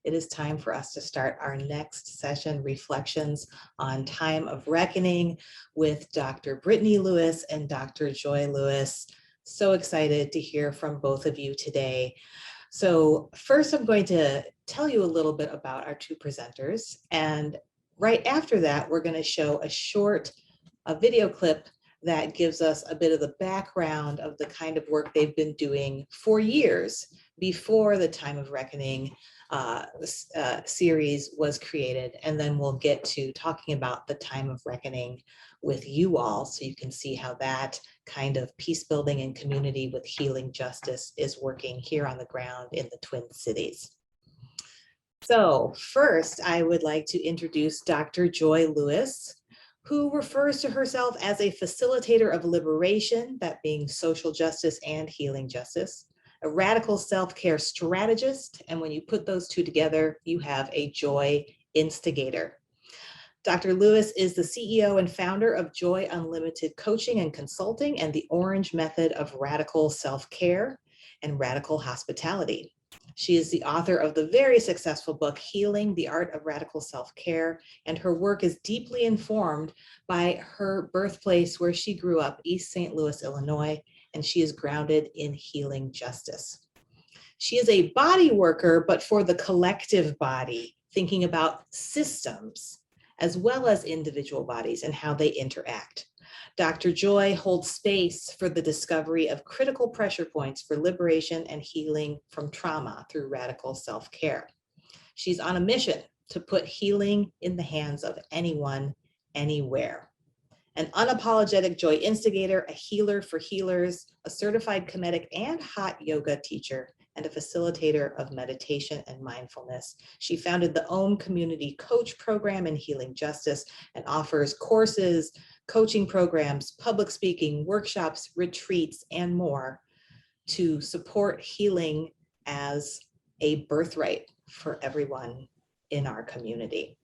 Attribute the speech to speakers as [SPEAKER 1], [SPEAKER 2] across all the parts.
[SPEAKER 1] it is time for us to start our next session, Reflections on Time of Reckoning, with Dr. Brittany Lewis and Dr. Joi Lewis. So excited to hear from both of you today. So first, I'm going to tell you a little bit about our two presenters, and right after that, we're going to show a video clip that gives us a bit of the background of the kind of work they've been doing for years before the Time of Reckoning series was created. And then we'll get to talking about the Time of Reckoning with you all, so you can see how that kind of peace building and community with healing justice is working here on the ground in the Twin Cities. So first, I would like to introduce Dr. Joi Lewis, who refers to herself as a facilitator of liberation, that being social justice and healing justice, a radical self-care strategist, and when you put those two together, you have a joy instigator. Dr. Lewis is the CEO and founder of Joy Unlimited Coaching and Consulting and the Orange Method of Radical Self-Care and Radical Hospitality. She is the author of the very successful book, Healing: The Art of Radical Self-Care, and her work is deeply informed by her birthplace where she grew up, East St. Louis, Illinois, and she is grounded in healing justice. She is a body worker, but for the collective body, thinking about systems as well as individual bodies and how they interact. Dr. Joi holds space for the discovery of critical pressure points for liberation and healing from trauma through radical self-care. She's on a mission to put healing in the hands of anyone, anywhere. An unapologetic joy instigator, a healer for healers, a certified Kemetic and hot yoga teacher, and a facilitator of meditation and mindfulness. She founded the Om Community Coach Program in Healing Justice and offers courses, coaching programs, public speaking, workshops, retreats, and more to support healing as a birthright for everyone in our community.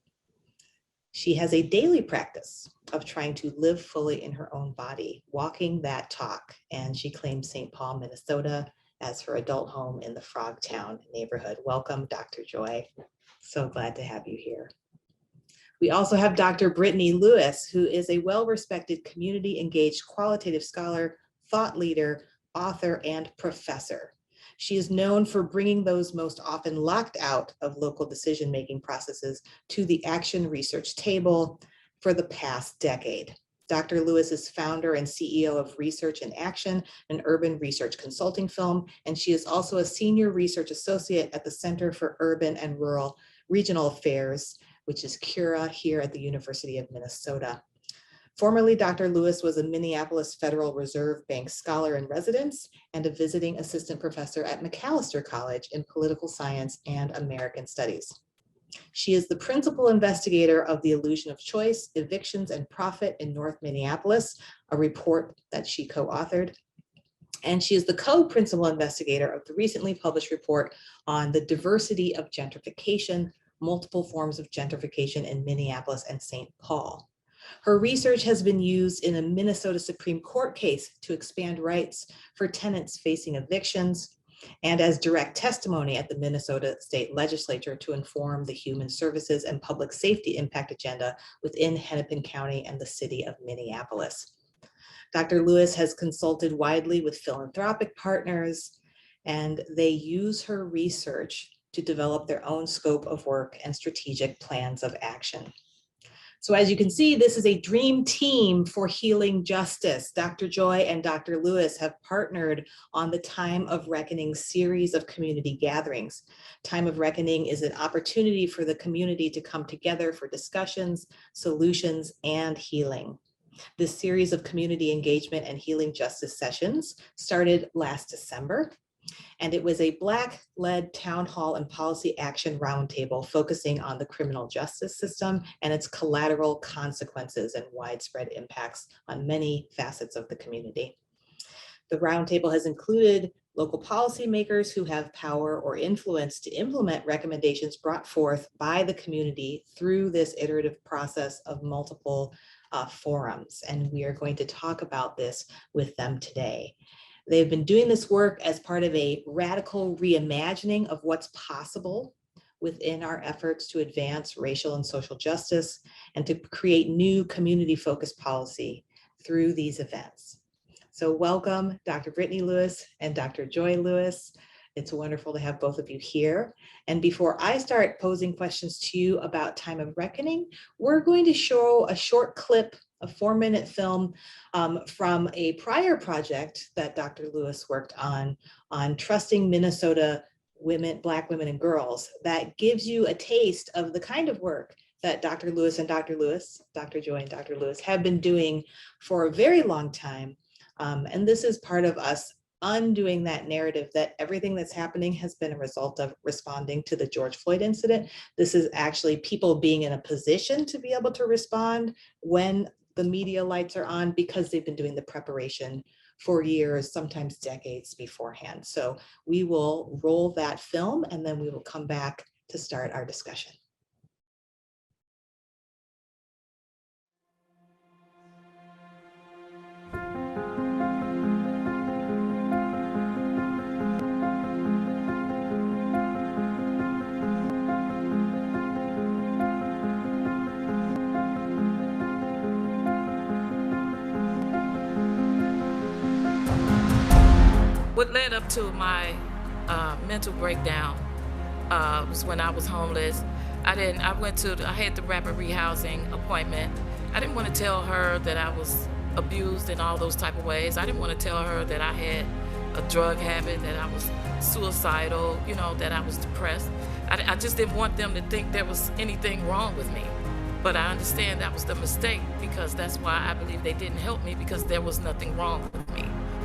[SPEAKER 1] She has a daily practice of trying to live fully in her own body, walking that talk, and she claims St. Paul, Minnesota as her adult home in the Frogtown neighborhood. Welcome, Dr. Joi. So glad to have you here. We also have Dr. Brittany Lewis, who is a well-respected community-engaged qualitative scholar, thought leader, author, and professor. She is known for bringing those most often locked out of local decision-making processes to the action research table for the past decade. Dr. Lewis is founder and CEO of Research in Action, an urban research consulting firm, and she is also a senior research associate at the Center for Urban and Rural Regional Affairs, which is CURA here at the University of Minnesota. Formerly, Dr. Lewis was a Minneapolis Federal Reserve Bank scholar in residence and a visiting assistant professor at Macalester College in political science and American studies. She is the principal investigator of The Illusion of Choice, Evictions and Profit in North Minneapolis, a report that she co-authored. And she is the co-principal investigator of the recently published report on the diversity of gentrification, multiple forms of gentrification in Minneapolis and St. Paul. Her research has been used in a Minnesota Supreme Court case to expand rights for tenants facing evictions, and as direct testimony at the Minnesota State Legislature to inform the Human Services and Public Safety Impact Agenda within Hennepin County and the city of Minneapolis. Dr. Lewis has consulted widely with philanthropic partners, and they use her research to develop their own scope of work and strategic plans of action. So as you can see, this is a dream team for healing justice. Dr. Joi and Dr. Lewis have partnered on the Time of Reckoning series of community gatherings. Time of Reckoning is an opportunity for the community to come together for discussions, solutions, and healing. This series of community engagement and healing justice sessions started last December, and it was a Black-led town hall and policy action roundtable focusing on the criminal justice system and its collateral consequences and widespread impacts on many facets of the community. The roundtable has included local policymakers who have power or influence to implement recommendations brought forth by the community through this iterative process of multiple forums, and we are going to talk about this with them today. They've been doing this work as part of a radical reimagining of what's possible within our efforts to advance racial and social justice and to create new community-focused policy through these events. So welcome, Dr. Brittany Lewis and Dr. Joi Lewis. It's wonderful to have both of you here. And before I start posing questions to you about Time of Reckoning, we're going to show a short clip, a 4-minute film from a prior project that Dr. Lewis worked on trusting Minnesota women, Black women and girls, that gives you a taste of the kind of work that Dr. Lewis and Dr. Lewis, Dr. Joi and Dr. Lewis have been doing for a very long time. And this is part of us undoing that narrative that everything that's happening has been a result of responding to the George Floyd incident. This is actually people being in a position to be able to respond when the media lights are on because they've been doing the preparation for years, sometimes decades beforehand. So we will roll that film and then we will come back to start our discussion.
[SPEAKER 2] What led up to my mental breakdown was when I was homeless. I had the rapid rehousing appointment. I didn't want to tell her that I was abused in all those type of ways. I didn't want to tell her that I had a drug habit, that I was suicidal, you know, that I was depressed. I just didn't want them to think there was anything wrong with me. But I understand that was the mistake, because that's why I believe they didn't help me, because there was nothing wrong with me.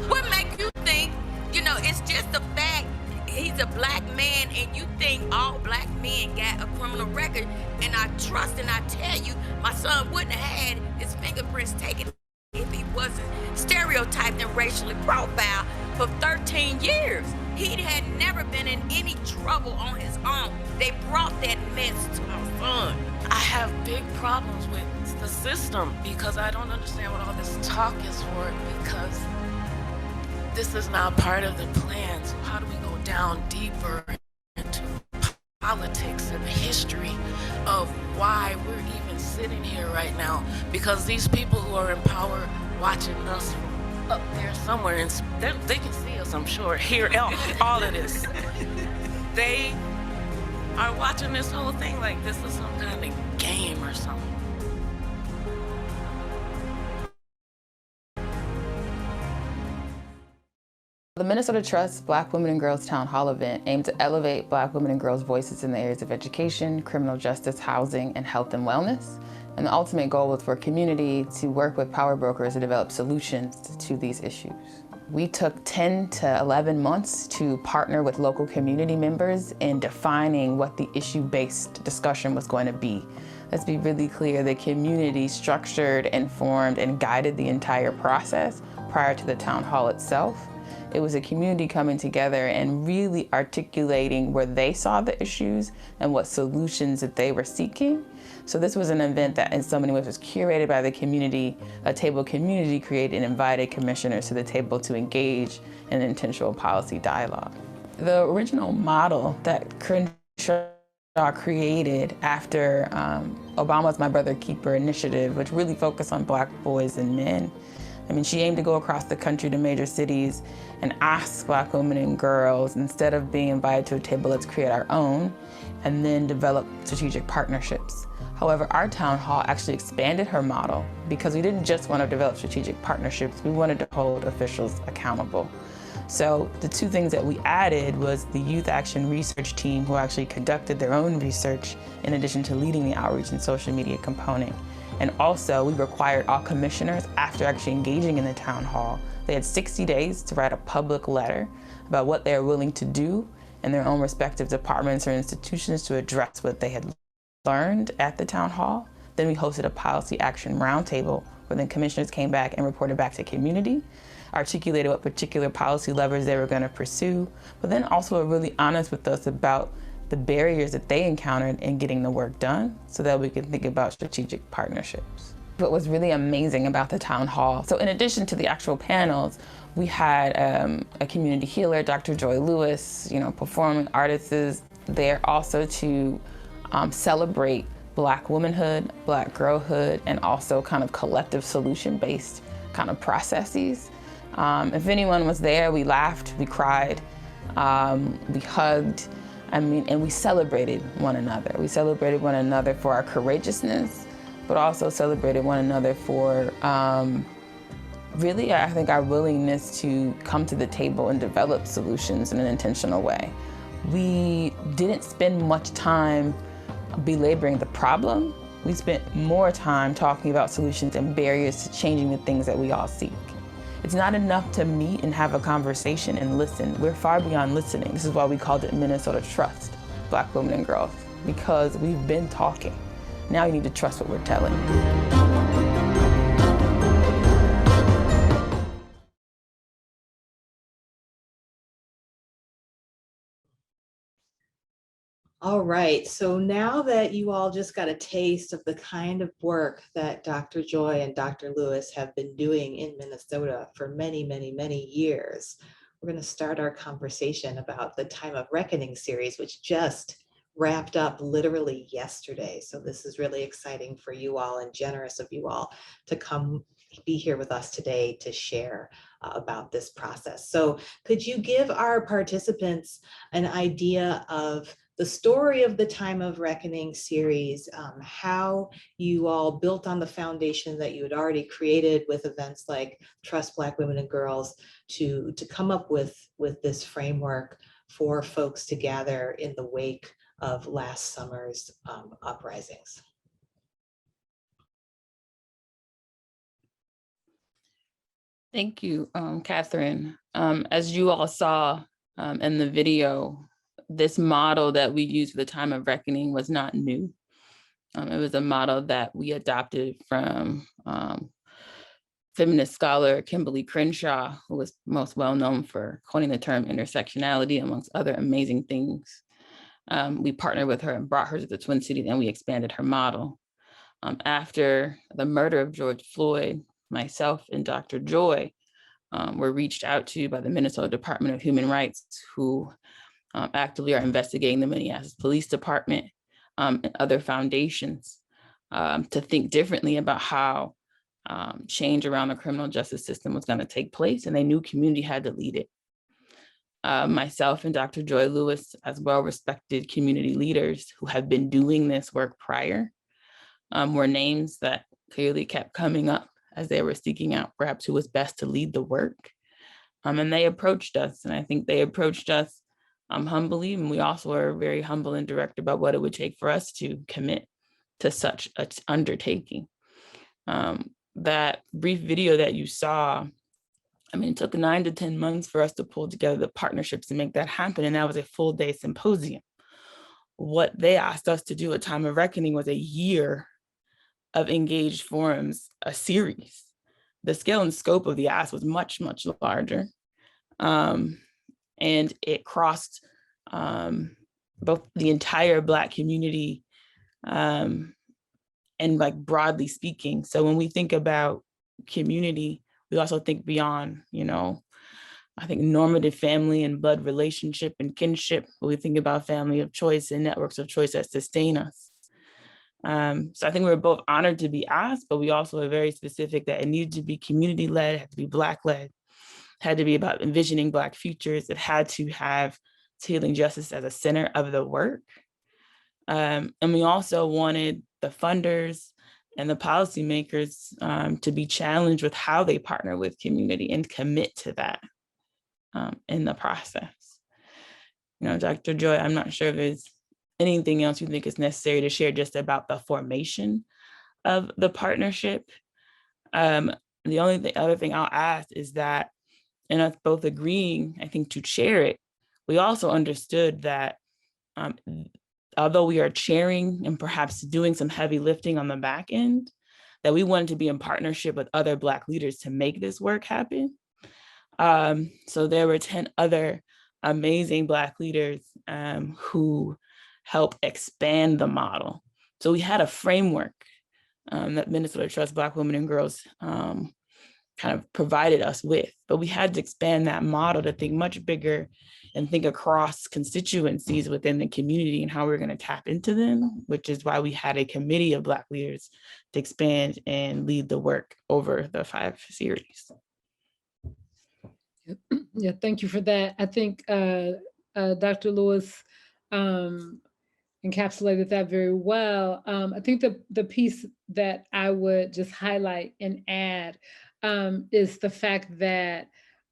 [SPEAKER 3] What makes you think, you know, it's just the fact he's a Black man and you think all Black men got a criminal record? And I trust and I tell you, my son wouldn't have had his fingerprints taken if he wasn't stereotyped and racially profiled for 13 years. He had never been in any trouble on his own. They brought that mess to my son.
[SPEAKER 2] I have big problems with the system because I don't understand what all this talk is for, because this is not part of the plan. So how do we go down deeper into politics and the history of why we're even sitting here right now? Because these people who are in power watching us from up there somewhere, and they can see us, I'm sure, hear all of this. They are watching this whole thing like this is some kind of game or something.
[SPEAKER 4] The Minnesota Trust Black Women and Girls Town Hall event aimed to elevate Black women and girls' voices in the areas of education, criminal justice, housing, and health and wellness. And the ultimate goal was for community to work with power brokers to develop solutions to these issues. We took 10 to 11 months to partner with local community members in defining what the issue-based discussion was going to be. Let's be really clear, the community structured, informed, and guided the entire process prior to the town hall itself. It was a community coming together and really articulating where they saw the issues and what solutions that they were seeking. So this was an event that in so many ways was curated by the community. A table community created and invited commissioners to the table to engage in intentional policy dialogue. The original model that Crenshaw created after Obama's My Brother Keeper initiative, which really focused on Black boys and men. I mean, she aimed to go across the country to major cities and ask Black women and girls, instead of being invited to a table, let's create our own, and then develop strategic partnerships. However, our town hall actually expanded her model because we didn't just want to develop strategic partnerships, we wanted to hold officials accountable. So the two things that we added was the Youth Action Research Team, who actually conducted their own research in addition to leading the outreach and social media component. And also, we required all commissioners, after actually engaging in the town hall, they had 60 days to write a public letter about what they are willing to do in their own respective departments or institutions to address what they had learned at the town hall. Then we hosted a policy action roundtable where then commissioners came back and reported back to community, articulated what particular policy levers they were going to pursue, but then also were really honest with us about the barriers that they encountered in getting the work done so that we could think about strategic partnerships. What was really amazing about the town hall, so in addition to the actual panels, we had a community healer, Dr. Joi Lewis, performing artists, there also to celebrate Black womanhood, Black girlhood, and also kind of collective solution-based kind of processes. If anyone was there, we laughed, we cried, we hugged, and we celebrated one another. We celebrated one another for our courageousness, but also celebrated one another for really, I think, our willingness to come to the table and develop solutions in an intentional way. We didn't spend much time belaboring the problem. We spent more time talking about solutions and barriers to changing the things that we all seek. It's not enough to meet and have a conversation and listen. We're far beyond listening. This is why we called it Minnesota Trust, Black women and girls, because we've been talking. Now you need to trust what we're telling you.
[SPEAKER 1] All right, so now that you all just got a taste of the kind of work that Dr. Joi and Dr. Lewis have been doing in Minnesota for many, many, many years, we're going to start our conversation about the Time of Reckoning series, which just wrapped up literally yesterday. So this is really exciting for you all and generous of you all to come be here with us today to share about this process. So could you give our participants an idea of the story of the Time of Reckoning series, how you all built on the foundation that you had already created with events like Trust Black Women and Girls to come up with this framework for folks to gather in the wake of last summer's uprisings?
[SPEAKER 4] Thank you, Catherine. As you all saw in the video, this model that we used for the Time of Reckoning was not new. It was a model that we adopted from feminist scholar Kimberly Crenshaw, who was most well known for coining the term intersectionality, amongst other amazing things. We partnered with her and brought her to the Twin Cities, and we expanded her model. After the murder of George Floyd, myself and Dr. Joi were reached out to by the Minnesota Department of Human Rights, who actively are investigating the Minneapolis Police Department and other foundations to think differently about how change around the criminal justice system was going to take place, and they knew community had to lead it. Myself and Dr. Joi Lewis, as well-respected community leaders who have been doing this work prior, were names that clearly kept coming up as they were seeking out perhaps who was best to lead the work. And they approached us, and I think they approached us humbly, and we also are very humble and direct about what it would take for us to commit to such an undertaking. That brief video that you saw, I mean, it took 9 to 10 months for us to pull together the partnerships to make that happen, and that was a full day symposium. What they asked us to do at Time of Reckoning was a year of engaged forums, a series. The scale and scope of the ask was much, much larger. And it crossed both the entire Black community and like broadly speaking. So when we think about community, we also think beyond, you know, I think normative family and blood relationship and kinship. We think about family of choice and networks of choice that sustain us. So I think we were both honored to be asked, but we also are very specific that it needed to be community-led, it had to be Black-led, had to be about envisioning Black futures. It had to have healing justice as a center of the work. And we also wanted the funders and the policymakers to be challenged with how they partner with community and commit to that in the process. You know, Dr. Joi, I'm not sure if there's anything else you think is necessary to share just about the formation of the partnership. The other thing I'll ask is that, and us both agreeing, I think, to chair it, we also understood that although we are chairing and perhaps doing some heavy lifting on the back end, that we wanted to be in partnership with other Black leaders to make this work happen. So there were 10 other amazing Black leaders who helped expand the model. So we had a framework that Minnesota Trust Black Women and Girls
[SPEAKER 5] kind of provided us with. But we had to expand that model to think much bigger and think across constituencies within the community and how we're going to tap into them, which is why we had a committee of Black leaders to expand and lead the work over the 5 series.
[SPEAKER 6] Yeah, thank you for that. I think Dr. Lewis encapsulated that very well. I think the piece that I would just highlight and add is the fact that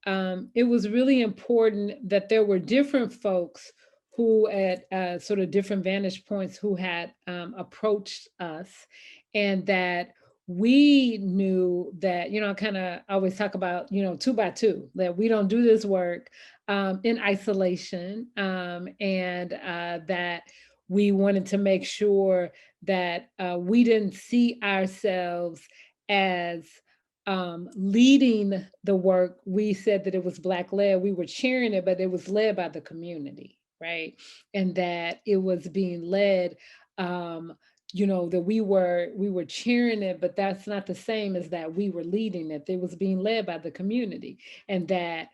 [SPEAKER 6] it was really important that there were different folks who at sort of different vantage points who had approached us, and that we knew that, I kind of always talk about, 2 by 2, that we don't do this work in isolation, and that we wanted to make sure that we didn't see ourselves as leading the work. We said that it was Black led. We were cheering it, but it was led by the community, right? And that it was being led, that we were cheering it, but that's not the same as that we were leading it. It was being led by the community, and that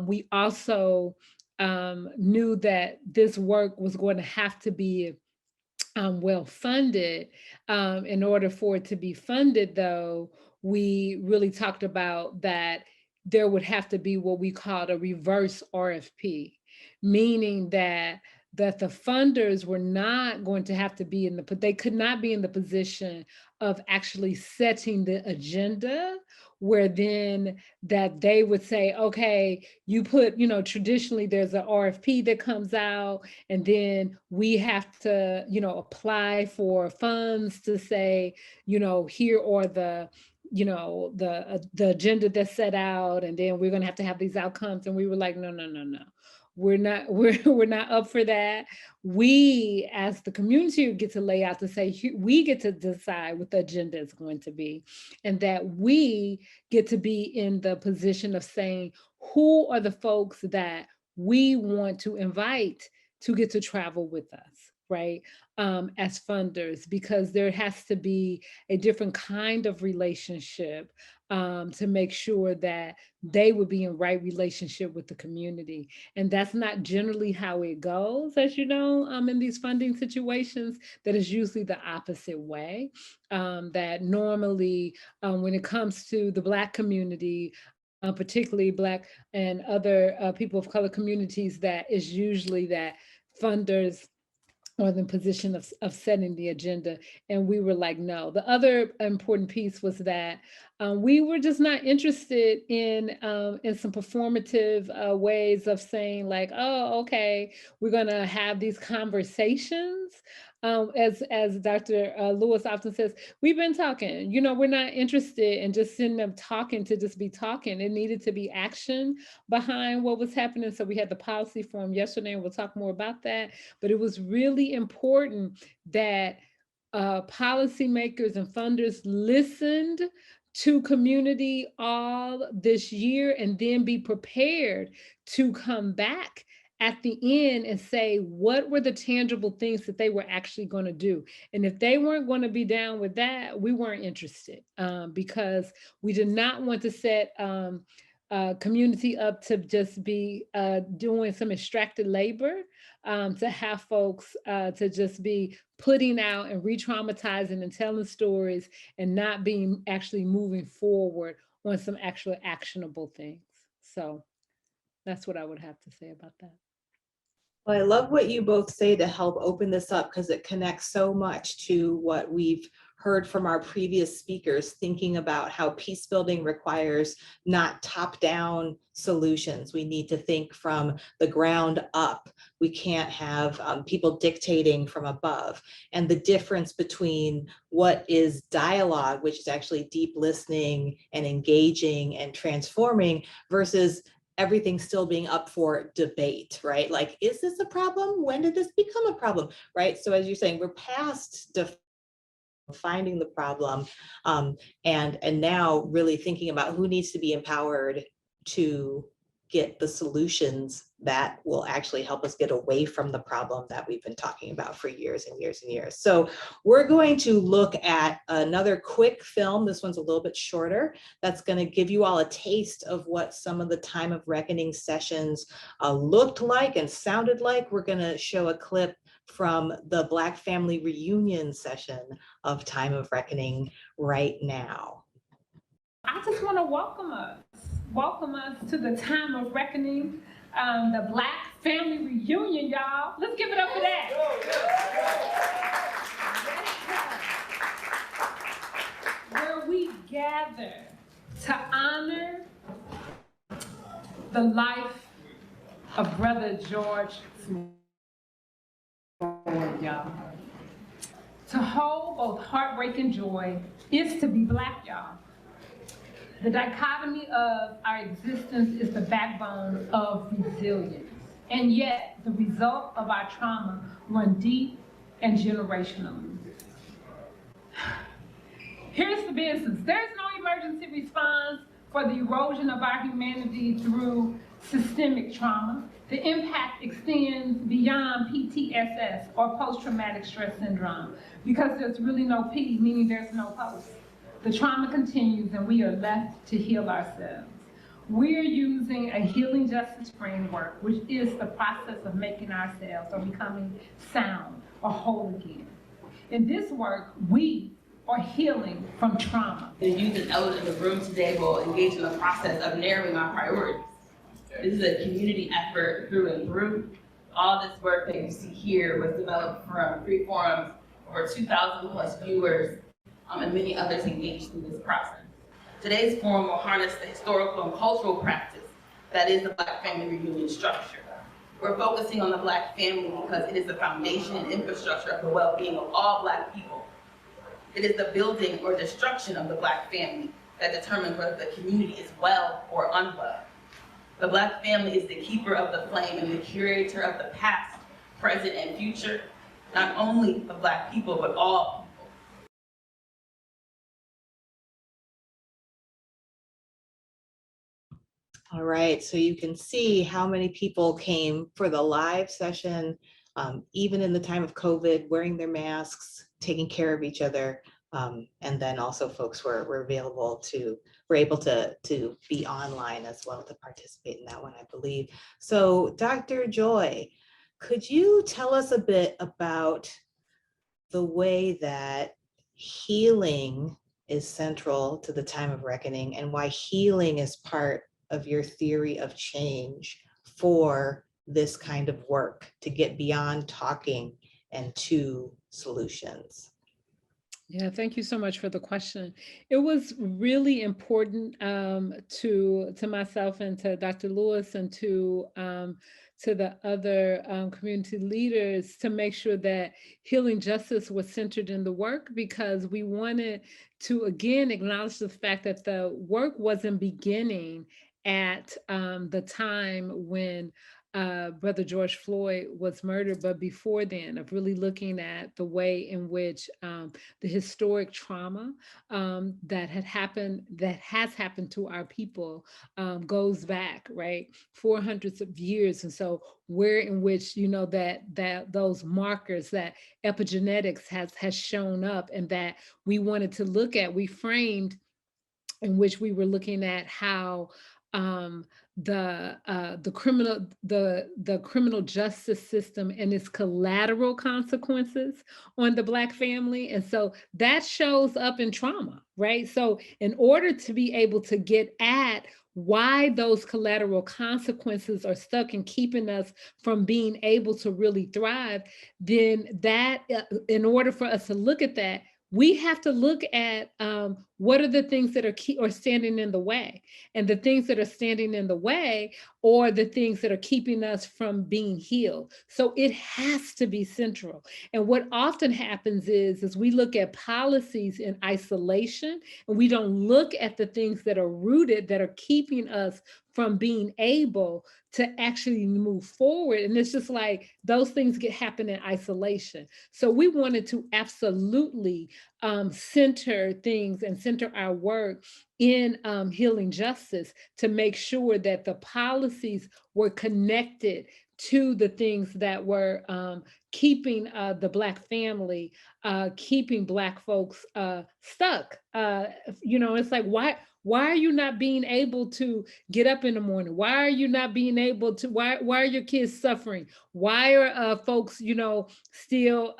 [SPEAKER 6] we also knew that this work was going to have to be well funded. In order for it to be funded, though, we really talked about that there would have to be what we called a reverse RFP, meaning that the funders were not going to have to be they could not be in the position of actually setting the agenda, where then that they would say, okay, you put, traditionally there's an RFP that comes out, and then we have to, apply for funds to say, here are the agenda that's set out, and then we're going to have these outcomes. And we were like, no. We're not up for that. We, as the community, get to lay out to say, we get to decide what the agenda is going to be, and that we get to be in the position of saying, who are the folks that we want to invite to get to travel with us, right? As funders, because there has to be a different kind of relationship to make sure that they would be in right relationship with the community. And that's not generally how it goes, as you know, in these funding situations. That is usually the opposite way. That normally, when it comes to the Black community, particularly Black and other people of color communities, that is usually that funders or the position of setting the agenda. And we were like, no. The other important piece was that we were just not interested in some performative ways of saying like, oh, okay, we're gonna have these conversations. As Dr. Lewis often says, we've been talking, we're not interested in just sitting up talking to just be talking. It needed to be action behind what was happening. So we had the policy forum yesterday, and we'll talk more about that. But it was really important that policymakers and funders listened to community all this year, and then be prepared to come back at the end and say, what were the tangible things that they were actually going to do? And if they weren't going to be down with that, we weren't interested, because we did not want to set community up to just be doing some extracted labor, to have folks to just be putting out and re-traumatizing and telling stories, and not being actually moving forward on some actual actionable things. So that's what I would have to say about that.
[SPEAKER 1] Well, I love what you both say to help open this up, because it connects so much to what we've heard from our previous speakers, thinking about how peace building requires not top-down solutions. We need to think from the ground up. We can't have people dictating from above. And the difference between what is dialogue, which is actually deep listening and engaging and transforming, versus everything still being up for debate, right? Like, is this a problem? When did this become a problem, right? So as you're saying, we're past finding the problem, and now really thinking about who needs to be empowered to get the solutions that will actually help us get away from the problem that we've been talking about for years and years and years. So we're going to look at another quick film. This one's a little bit shorter. That's going to give you all a taste of what some of the time of reckoning sessions looked like and sounded like. We're going to show a clip from the Black family reunion session of Time of Reckoning right now.
[SPEAKER 6] I just want to welcome us to the Time of Reckoning, the Black family reunion, y'all. Let's give it up for that. Where we gather to honor the life of Brother George Floyd, y'all. To hold both heartbreak and joy is to be Black, y'all. The dichotomy of our existence is the backbone of resilience. And yet, the result of our trauma run deep and generationally. Here's the business. There's no emergency response for the erosion of our humanity through systemic trauma. The impact extends beyond PTSS or post-traumatic stress syndrome because there's really no P, meaning there's no post. The trauma continues and we are left to heal ourselves. We're using a healing justice framework, which is the process of making ourselves or becoming sound or whole again. In this work, we are healing from trauma.
[SPEAKER 7] The youth and elders in the room today will engage in the process of narrowing our priorities. This is a community effort through and through. All this work that you see here was developed from free forums, over 2,000 plus viewers, and many others engaged in this process. Today's forum will harness the historical and cultural practice that is the Black family reunion structure. We're focusing on the Black family because it is the foundation and infrastructure of the well-being of all Black people. It is the building or destruction of the Black family that determines whether the community is well or unwell. The Black family is the keeper of the flame and the curator of the past, present, and future, not only of Black people, but all people.
[SPEAKER 1] All right, so you can see how many people came for the live session, even in the time of COVID, wearing their masks, taking care of each other. And then also folks were able to be online as well to participate in that one, I believe. So Dr. Joi, could you tell us a bit about the way that healing is central to the time of reckoning and why healing is part of your theory of change for this kind of work to get beyond talking and to solutions?
[SPEAKER 6] Yeah, thank you so much for the question. It was really important to myself and to Dr. Lewis and to the other community leaders to make sure that healing justice was centered in the work, because we wanted to again acknowledge the fact that the work wasn't beginning at the time when Brother George Floyd was murdered, but before then, of really looking at the way in which the historic trauma that has happened to our people goes back, right, 400s of years. And so where in which, you know, that those markers, that epigenetics has shown up, and that we wanted to look at, we framed in which we were looking at how the criminal justice system and its collateral consequences on the Black family. And so that shows up in trauma, right? So in order to be able to get at why those collateral consequences are stuck and keeping us from being able to really thrive, then that, in order for us to look at that, we have to look at what are the things that are standing in the way, and the things that are standing in the way or the things that are keeping us from being healed. So it has to be central. And what often happens is we look at policies in isolation, and we don't look at the things that are rooted, that are keeping us from being able to actually move forward. And it's just like those things happen in isolation. So we wanted to absolutely center things and center our work in healing justice to make sure that the policies were connected to the things that were keeping the Black family, keeping Black folks stuck. It's like, why are you not being able to get up in the morning? Why are you not being able to, why are your kids suffering? Why are folks, still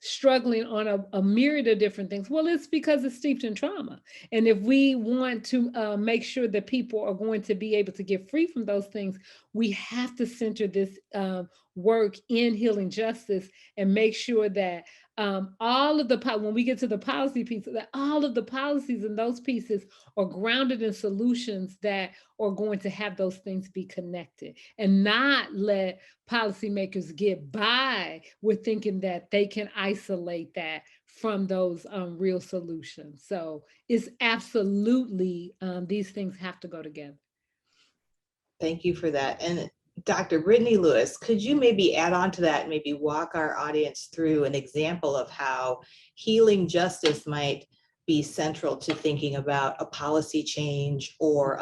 [SPEAKER 6] struggling on a myriad of different things? Well, it's because it's steeped in trauma. And if we want to make sure that people are going to be able to get free from those things, we have to center this work in healing justice and make sure that all of the, when we get to the policy piece, that all of the policies and those pieces are grounded in solutions that are going to have those things be connected, and not let policymakers get by with thinking that they can isolate that from those real solutions. So it's absolutely, these things have to go together.
[SPEAKER 1] Thank you for that. And Dr. Brittany Lewis, could you maybe add on to that, maybe walk our audience through an example of how healing justice might be central to thinking about a policy change or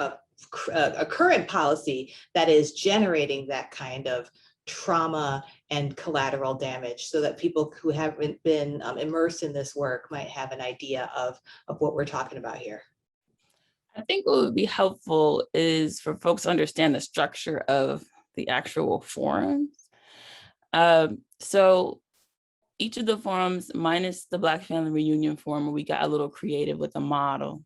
[SPEAKER 1] a current policy that is generating that kind of trauma and collateral damage, so that people who haven't been immersed in this work might have an idea of what we're talking about here?
[SPEAKER 5] I think what would be helpful is for folks to understand the structure of the actual forums. So each of the forums, minus the Black Family Reunion Forum, where we got a little creative with the model,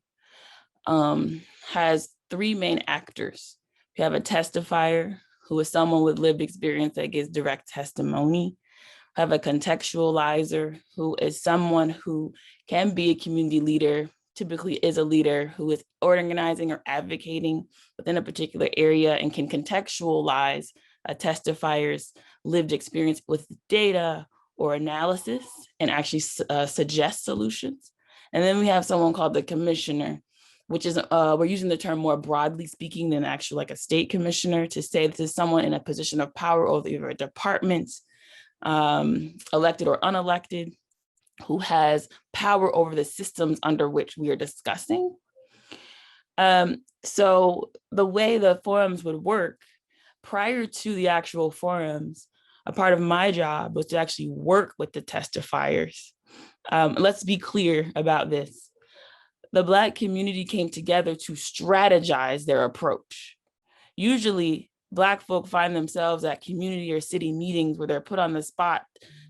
[SPEAKER 5] has three main actors. We have a testifier, who is someone with lived experience that gives direct testimony. We have a contextualizer, who is someone who can be a community leader, typically is a leader who is organizing or advocating within a particular area and can contextualize a testifier's lived experience with data or analysis and actually suggest solutions. And then we have someone called the commissioner, which is, we're using the term more broadly speaking than actually like a state commissioner, to say this is someone in a position of power over either a department, elected or unelected, who has power over the systems under which we are discussing. So the way the forums would work, prior to the actual forums, a part of my job was to actually work with the testifiers. Let's be clear about this. The Black community came together to strategize their approach. Usually, Black folk find themselves at community or city meetings where they're put on the spot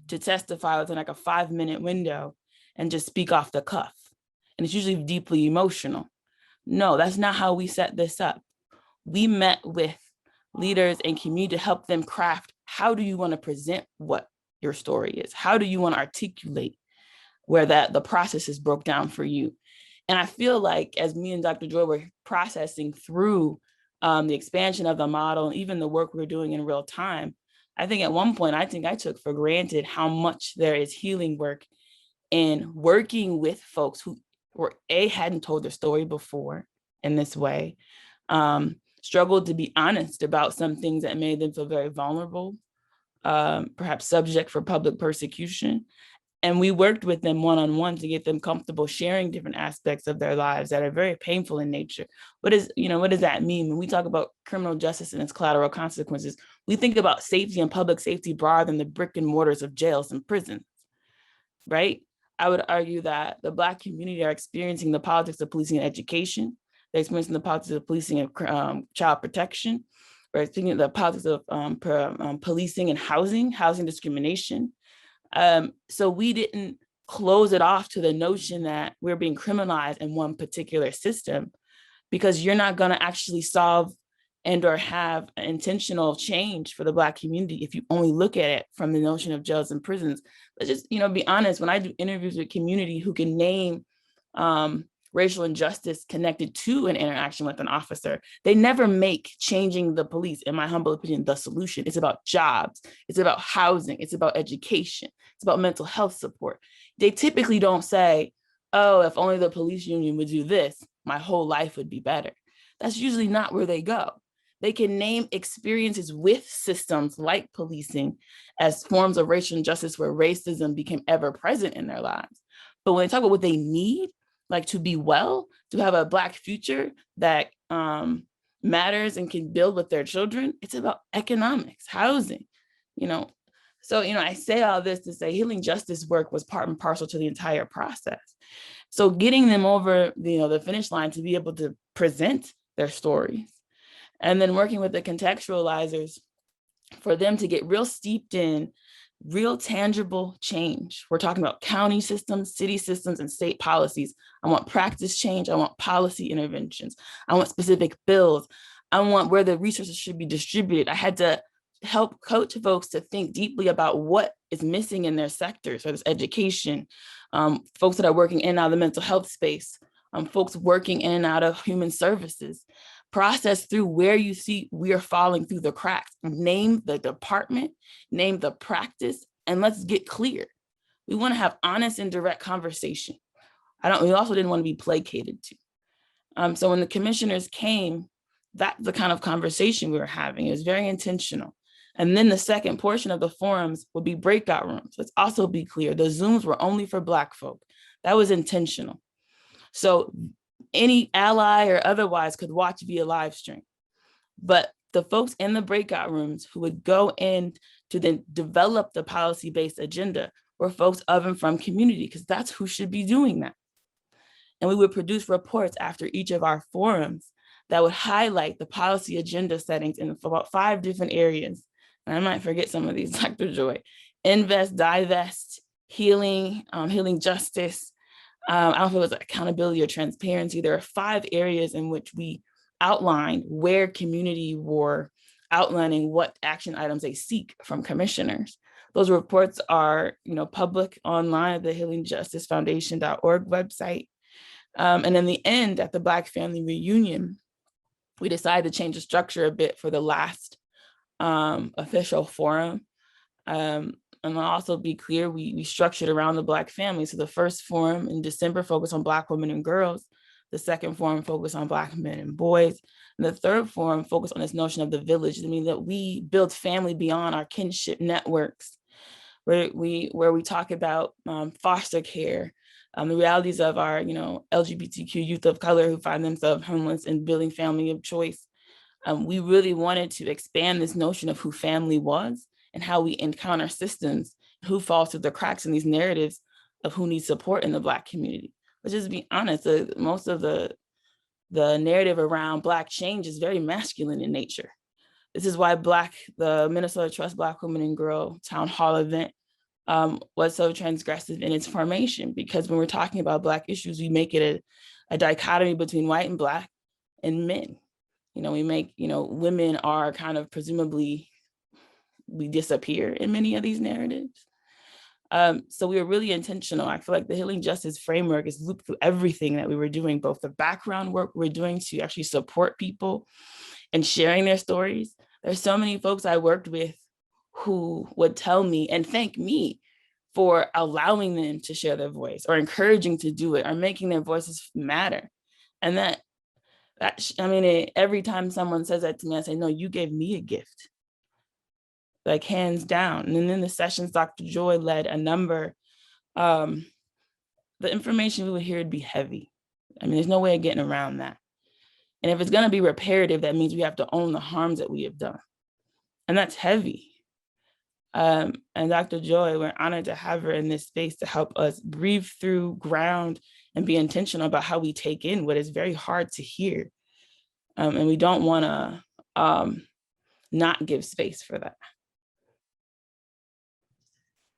[SPEAKER 5] to testify within like a 5-minute window and just speak off the cuff. And it's usually deeply emotional. No, that's not how we set this up. We met with leaders and community to help them craft, how do you want to present what your story is? How do you want to articulate where the process is broke down for you? And I feel like as me and Dr. Joi were processing through the expansion of the model and even the work we're doing in real time, I think at one point, I took for granted how much there is healing work in working with folks who hadn't told their story before in this way, struggled to be honest about some things that made them feel very vulnerable, perhaps subject for public persecution. And we worked with them one-on-one to get them comfortable sharing different aspects of their lives that are very painful in nature. What does that mean? When we talk about criminal justice and its collateral consequences, we think about safety and public safety broader than the brick and mortars of jails and prisons, right? I would argue that the Black community are experiencing the politics of policing and education. They're experiencing the politics of policing and child protection. We're experiencing the politics of policing and housing discrimination. So we didn't close it off to the notion that we're being criminalized in one particular system, because you're not going to actually solve and or have an intentional change for the Black community if you only look at it from the notion of jails and prisons. Let's just, be honest, when I do interviews with community who can name racial injustice connected to an interaction with an officer, they never make changing the police, in my humble opinion, the solution. It's about jobs, it's about housing, it's about education, it's about mental health support. They typically don't say, oh, if only the police union would do this, my whole life would be better. That's usually not where they go. They can name experiences with systems like policing as forms of racial injustice where racism became ever present in their lives. But when they talk about what they need, like to be well, to have a Black future that matters and can build with their children, it's about economics, housing, you know. So, you know, I say all this to say healing justice work was part and parcel to the entire process. So getting them over, you know, the finish line to be able to present their stories, and then working with the contextualizers for them to get real steeped in real tangible change. We're talking about county systems, city systems, and state policies. I want practice change. I want policy interventions. I want specific bills. I want where the resources should be distributed. I had to help coach folks to think deeply about what is missing in their sectors, so there's education, folks that are working in and out of the mental health space, folks working in and out of human services. Process through where you see we are falling through the cracks. Name the department, name the practice, and let's get clear. We want to have honest and direct conversation. We also didn't want to be placated to. So when the commissioners came, that's the kind of conversation we were having. It was very intentional. And then the second portion of the forums would be breakout rooms. Let's also be clear, the Zooms were only for Black folk. That was intentional. So any ally or otherwise could watch via live stream. But the folks in the breakout rooms who would go in to then develop the policy-based agenda were folks of and from community, because that's who should be doing that. And we would produce reports after each of our forums that would highlight the policy agenda settings in about 5 different areas. And I might forget some of these, Dr. Joi. Invest, divest, healing, healing justice. I don't know if it was accountability or transparency. There are 5 areas in which we outlined where community were outlining what action items they seek from commissioners. Those reports are, you know, public online at the healingjusticefoundation.org website. And in the end, at the Black Family Reunion, we decided to change the structure a bit for the last official forum. And I'll also be clear, we structured around the Black family. So the first forum in December focused on Black women and girls. The second forum focused on Black men and boys. And the third forum focused on this notion of the village. I mean, that we build family beyond our kinship networks, where we talk about foster care, the realities of our, you know, LGBTQ youth of color who find themselves homeless and building family of choice. We really wanted to expand this notion of who family was and how we encounter systems, who falls through the cracks in these narratives of who needs support in the Black community. Let's just be honest, most of the narrative around Black change is very masculine in nature. This is why the Minnesota Trust Black Women and Girl Town Hall event was so transgressive in its formation, because when we're talking about Black issues, we make it a dichotomy between white and Black and men. You know, we make, you know, women are kind of presumably, we disappear in many of these narratives. So we were really intentional. I feel like the healing justice framework is looped through everything that we were doing, both the background work we're doing to actually support people and sharing their stories. There's so many folks I worked with who would tell me and thank me for allowing them to share their voice or encouraging to do it or making their voices matter. And every time someone says that to me, I say, no, you gave me a gift. Like hands down. And then in the sessions, Dr. Joi led a number. The information we would hear would be heavy. I mean, there's no way of getting around that. And if it's going to be reparative, that means we have to own the harms that we have done. And that's heavy. And Dr. Joi, we're honored to have her in this space to help us breathe through, ground, and be intentional about how we take in what is very hard to hear. And we don't want to not give space for that.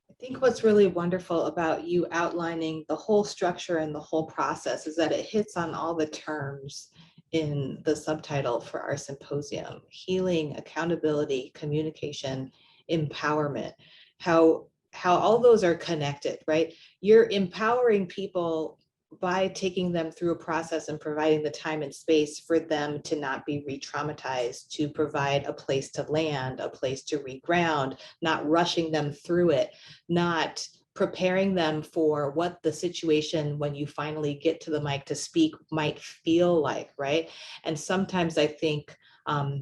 [SPEAKER 1] I think what's really wonderful about you outlining the whole structure and the whole process is that it hits on all the terms in the subtitle for our symposium: healing, accountability, communication, empowerment, how all those are connected, right? You're empowering people by taking them through a process and providing the time and space for them to not be re-traumatized, to provide a place to land, a place to reground, not rushing them through it, not preparing them for what the situation when you finally get to the mic to speak might feel like, right? And sometimes I think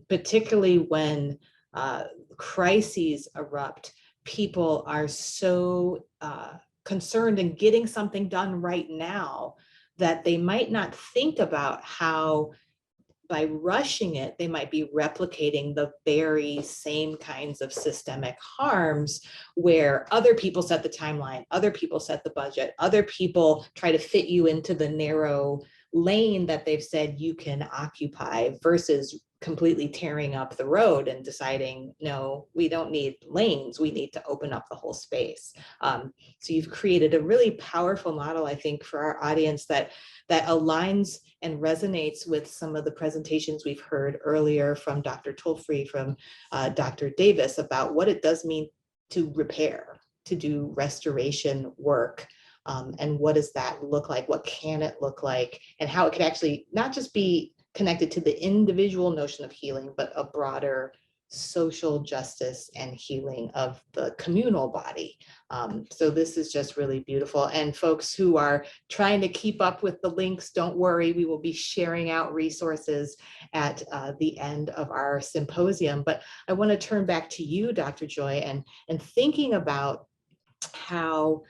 [SPEAKER 1] particularly when crises erupt. People are so concerned in getting something done right now that they might not think about how by rushing it, they might be replicating the very same kinds of systemic harms where other people set the timeline, other people set the budget, other people try to fit you into the narrow lane that they've said you can occupy, versus completely tearing up the road and deciding, no, we don't need lanes, we need to open up the whole space. So you've created a really powerful model, I think, for our audience that aligns and resonates with some of the presentations we've heard earlier from Dr. Tolfree, from Dr. Davis, about what it does mean to repair, to do restoration work. And what does that look like? What can it look like? And how it could actually not just be connected to the individual notion of healing, but a broader social justice and healing of the communal body. So this is just really beautiful. And folks who are trying to keep up with the links, don't worry, we will be sharing out resources at the end of our symposium. But I want to turn back to you, Dr. Joi, and thinking about how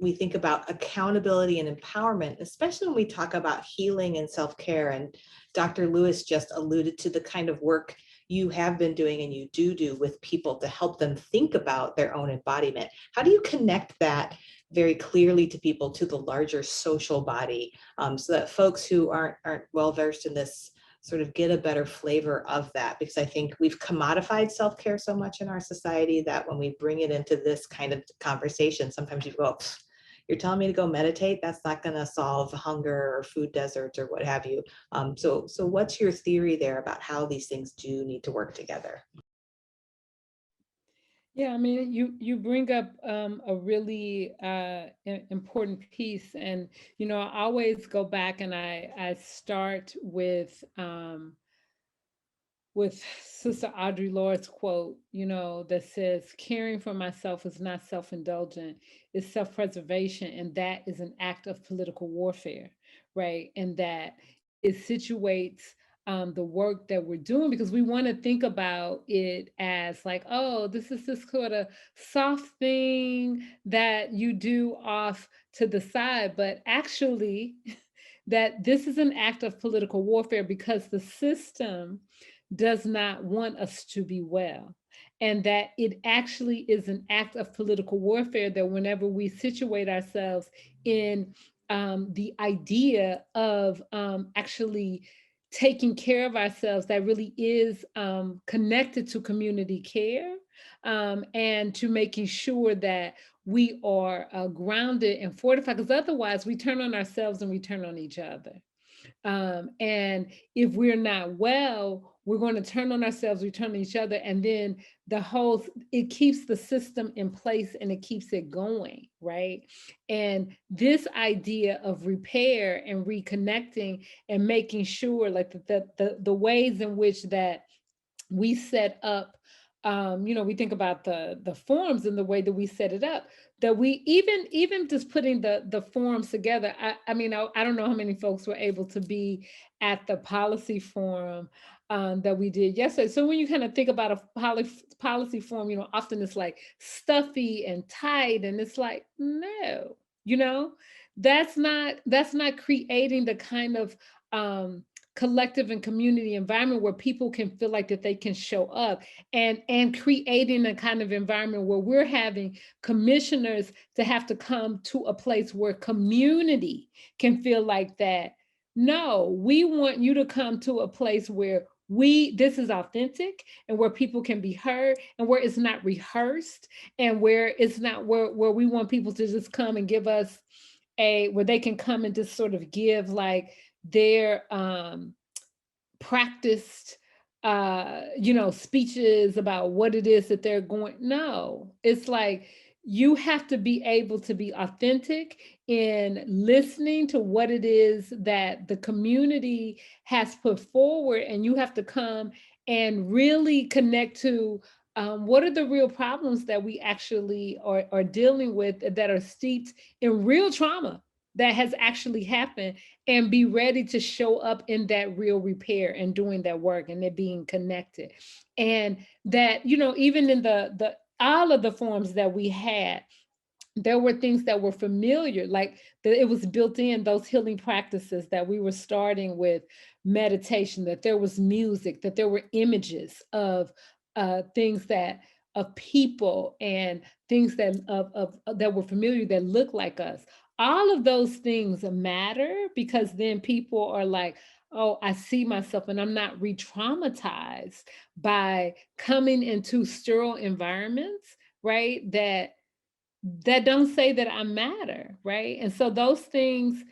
[SPEAKER 1] we think about accountability and empowerment, especially when we talk about healing and self-care. And Dr. Lewis just alluded to the kind of work you have been doing and you do with people to help them think about their own embodiment. How do you connect that very clearly to people, to the larger social body, so that folks who aren't well-versed in this sort of get a better flavor of that? Because I think we've commodified self-care so much in our society that when we bring it into this kind of conversation, sometimes you go, you're telling me to go meditate? That's not going to solve hunger or food deserts or what have you. So what's your theory there about how these things do need to work together?
[SPEAKER 6] Yeah, I mean, you bring up a really important piece, and I always go back and I start with Sister Audre Lorde's quote, that says, "Caring for myself is not self-indulgent, it's self-preservation, and that is an act of political warfare," right? And that it situates the work that we're doing, because we want to think about it as like, oh, this is this sort of soft thing that you do off to the side, but actually that this is an act of political warfare because the system does not want us to be well. And that it actually is an act of political warfare, that whenever we situate ourselves in the idea of actually taking care of ourselves, that really is connected to community care, and to making sure that we are grounded and fortified, because otherwise we turn on ourselves and we turn on each other. And if we're not well, we're going to turn on ourselves, we turn on each other, and then it keeps the system in place and it keeps it going, right? And this idea of repair and reconnecting and making sure, like the ways in which that we set up, we think about the forms and the way that we set it up, that we even just putting the forms together. I mean, I don't know how many folks were able to be at the policy forum that we did yesterday. So when you kind of think about a policy forum, often it's like stuffy and tight, and it's like, no, that's not creating the kind of collective and community environment where people can feel like that they can show up, and creating a kind of environment where we're having commissioners to have to come to a place where community can feel like that. No, we want you to come to a place where this is authentic, and where people can be heard, and where it's not rehearsed, and where it's not where we want people to just come and give us where they can come and just sort of give like their practiced speeches about what it is that they're going. No, it's like you have to be able to be authentic in listening to what it is that the community has put forward, and you have to come and really connect to what are the real problems that we actually are dealing with, that are steeped in real trauma, that has actually happened and be ready to show up in that real repair and doing that work and it being connected. And that, you know, even in the all of the forms that we had, there were things that were familiar, like that it was built in, those healing practices that we were starting with meditation, that there was music, that there were images of things that of people and things that that were familiar that looked like us. All of those things matter because then people are like, oh, I see myself and I'm not re-traumatized by coming into sterile environments, right? That don't say that I matter, right? And so those things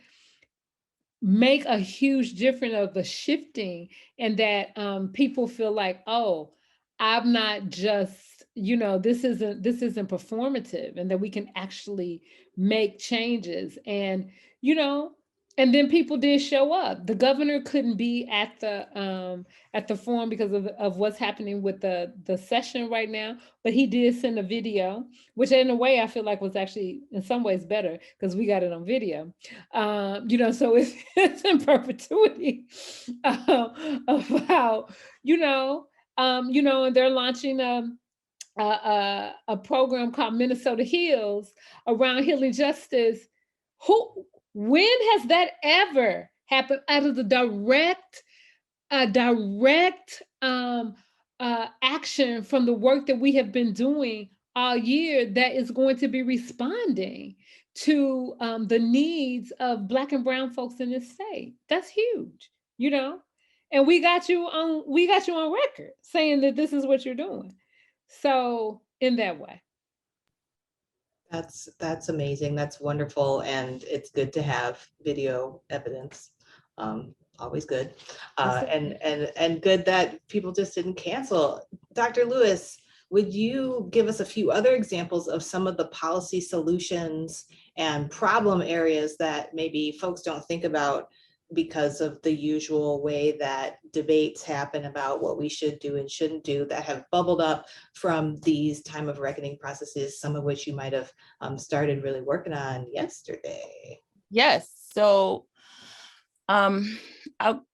[SPEAKER 6] make a huge difference of the shifting, and that people feel like, oh, I'm not just, you know, this isn't performative, and that we can actually make changes. And, you know, and then people did show up. The governor couldn't be at the forum because of what's happening with the session right now, but he did send a video, which in a way I feel like was actually in some ways better because we got it on video. You know, so it's in perpetuity of how, you know, and they're launching a program called Minnesota Heals around healing justice. When has that ever happened out of the direct action from the work that we have been doing all year that is going to be responding to the needs of Black and brown folks in this state? That's huge, you know. And we got you on record saying that this is what you're doing. So in that way.
[SPEAKER 1] That's amazing. That's wonderful. And it's good to have video evidence. Always good. And good that people just didn't cancel. Dr. Lewis, would you give us a few other examples of some of the policy solutions and problem areas that maybe folks don't think about because of the usual way that debates happen about what we should do and shouldn't do, that have bubbled up from these time of reckoning processes, some of which you might have started really working on yesterday?
[SPEAKER 5] Yes. So I'll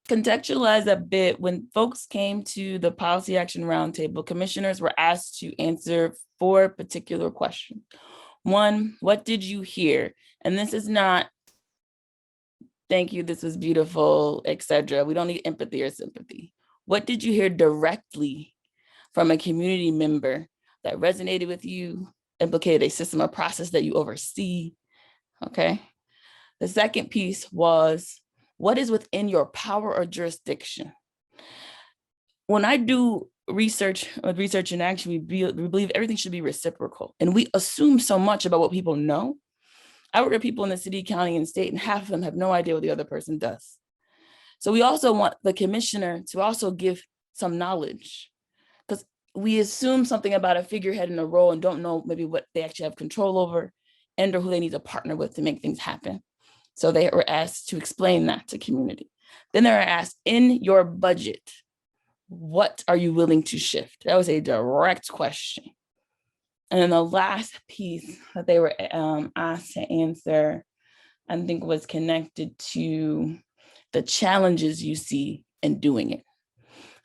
[SPEAKER 5] contextualize a bit. When folks came to the Policy Action Roundtable, commissioners were asked to answer 4 particular questions. 1, what did you hear? And this is not, thank you, this was beautiful, etc. We don't need empathy or sympathy. What did you hear directly from a community member that resonated with you, implicated a system or process that you oversee? Okay. The second piece was, what is within your power or jurisdiction? When I do research in action, we believe everything should be reciprocal. And we assume so much about what people know. I work with people in the city, county, and state, and half of them have no idea what the other person does. So we also want the commissioner to also give some knowledge, because we assume something about a figurehead in a role and don't know maybe what they actually have control over and or who they need to partner with to make things happen. So they were asked to explain that to community. Then they were asked, in your budget, what are you willing to shift? That was a direct question. And then the last piece that they were asked to answer, I think, was connected to the challenges you see in doing it.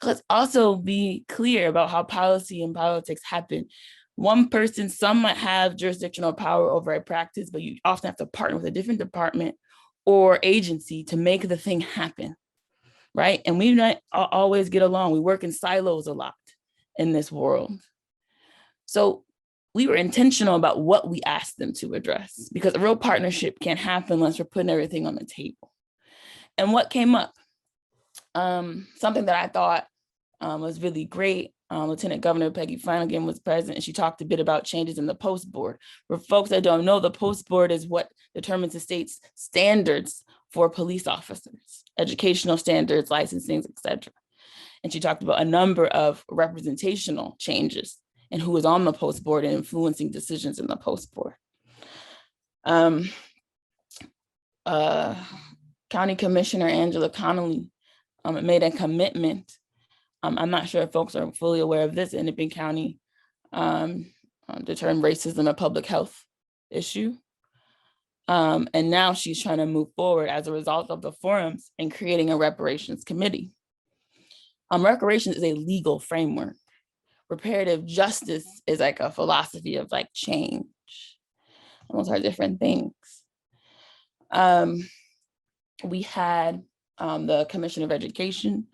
[SPEAKER 5] Let's also be clear about how policy and politics happen. One person, some might have jurisdictional power over a practice, but you often have to partner with a different department or agency to make the thing happen, right? And we don't always get along. We work in silos a lot in this world. So we were intentional about what we asked them to address, because a real partnership can't happen unless we're putting everything on the table. And what came up, something that I thought was really great, Lieutenant Governor Peggy Flanagan was present, and she talked a bit about changes in the post board. For folks that don't know, the post board is what determines the state's standards for police officers, educational standards, licensing, etc. And she talked about a number of representational changes and who was on the post board and influencing decisions in the post board. County Commissioner Angela Connolly made a commitment. I'm not sure if folks are fully aware of this. In Hennepin County, the term racism a public health issue. And now she's trying to move forward as a result of the forums and creating a reparations committee. Reparations is a legal framework. Reparative justice is like a philosophy of like change. Those are different things. We had the Commission of Education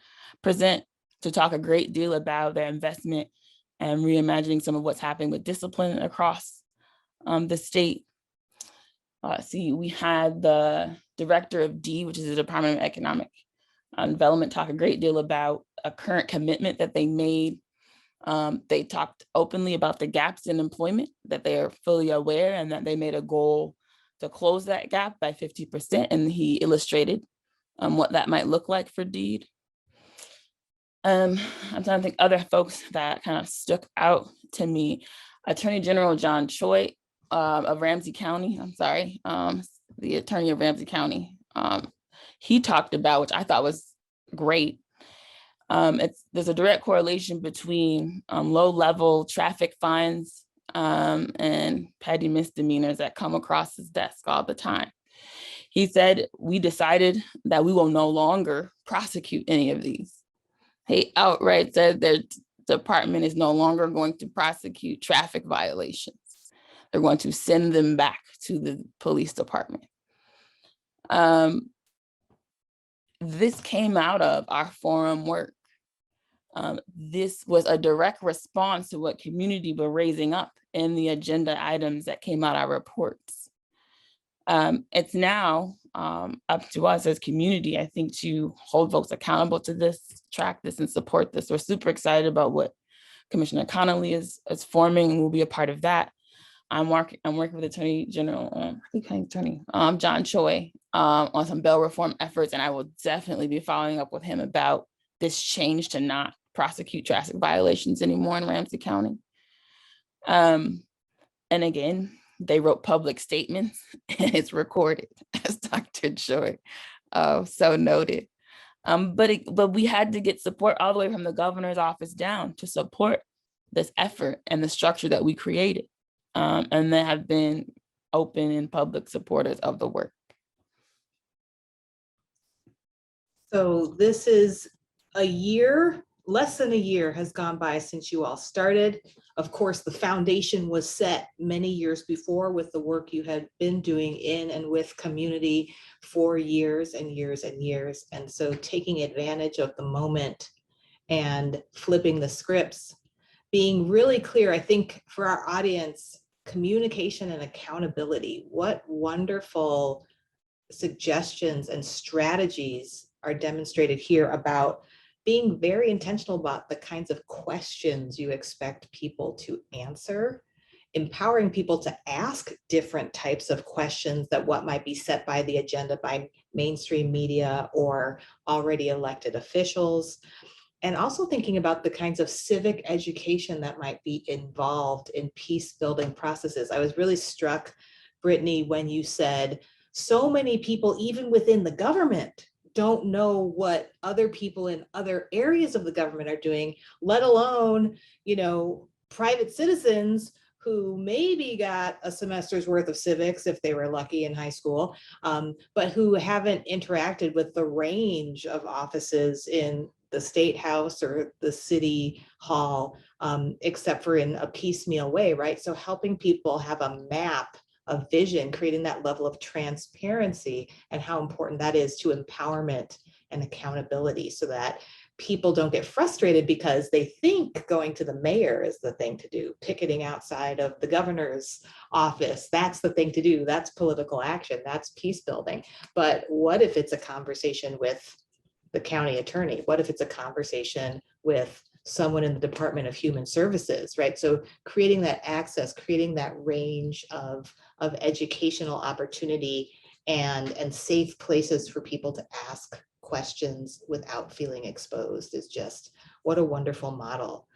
[SPEAKER 5] present to talk a great deal about their investment and reimagining some of what's happening with discipline across the state. We had the director of D, which is the Department of Economic Development, talk a great deal about a current commitment that they made. They talked openly about the gaps in employment, that they are fully aware and that they made a goal to close that gap by 50%. And he illustrated what that might look like for DEED. I'm trying to think other folks that kind of stuck out to me. Attorney General John Choi of Ramsey County, the attorney of Ramsey County, he talked about, which I thought was great. There's a direct correlation between low-level traffic fines and petty misdemeanors that come across his desk all the time. He said, we decided that we will no longer prosecute any of these. He outright said their department is no longer going to prosecute traffic violations. They're going to send them back to the police department. This came out of our forum work. This was a direct response to what community were raising up in the agenda items that came out of our reports. It's now up to us as community, I think, to hold folks accountable to this, track this, and support this. We're super excited about what Commissioner Connolly is forming, and we'll be a part of that. I'm working with Attorney General, John Choi on some bail reform efforts, and I will definitely be following up with him about this change to not prosecute traffic violations anymore in Ramsey County. And again, they wrote public statements and it's recorded, as Dr. Choi so noted. But we had to get support all the way from the governor's office down to support this effort and the structure that we created. And they have been open and public supporters of the work.
[SPEAKER 1] So this is a year, less than a year has gone by since you all started. Of course, the foundation was set many years before with the work you had been doing in and with community for years and years and years. And so taking advantage of the moment and flipping the scripts, being really clear, I think for our audience, communication and accountability, what wonderful suggestions and strategies are demonstrated here about being very intentional about the kinds of questions you expect people to answer, empowering people to ask different types of questions that what might be set by the agenda by mainstream media or already elected officials, and also thinking about the kinds of civic education that might be involved in peace building processes. I was really struck, Brittany, when you said so many people, even within the government, don't know what other people in other areas of the government are doing, let alone, private citizens who maybe got a semester's worth of civics if they were lucky in high school, but who haven't interacted with the range of offices in the state house or the city hall, except for in a piecemeal way, right? So helping people have a map of vision, creating that level of transparency and how important that is to empowerment and accountability so that people don't get frustrated because they think going to the mayor is the thing to do, picketing outside of the governor's office, that's the thing to do, that's political action, that's peace building. But what if it's a conversation with the county attorney? What if it's a conversation with someone in the Department of Human Services, right? So creating that access, creating that range of educational opportunity and safe places for people to ask questions without feeling exposed is just, what a wonderful model.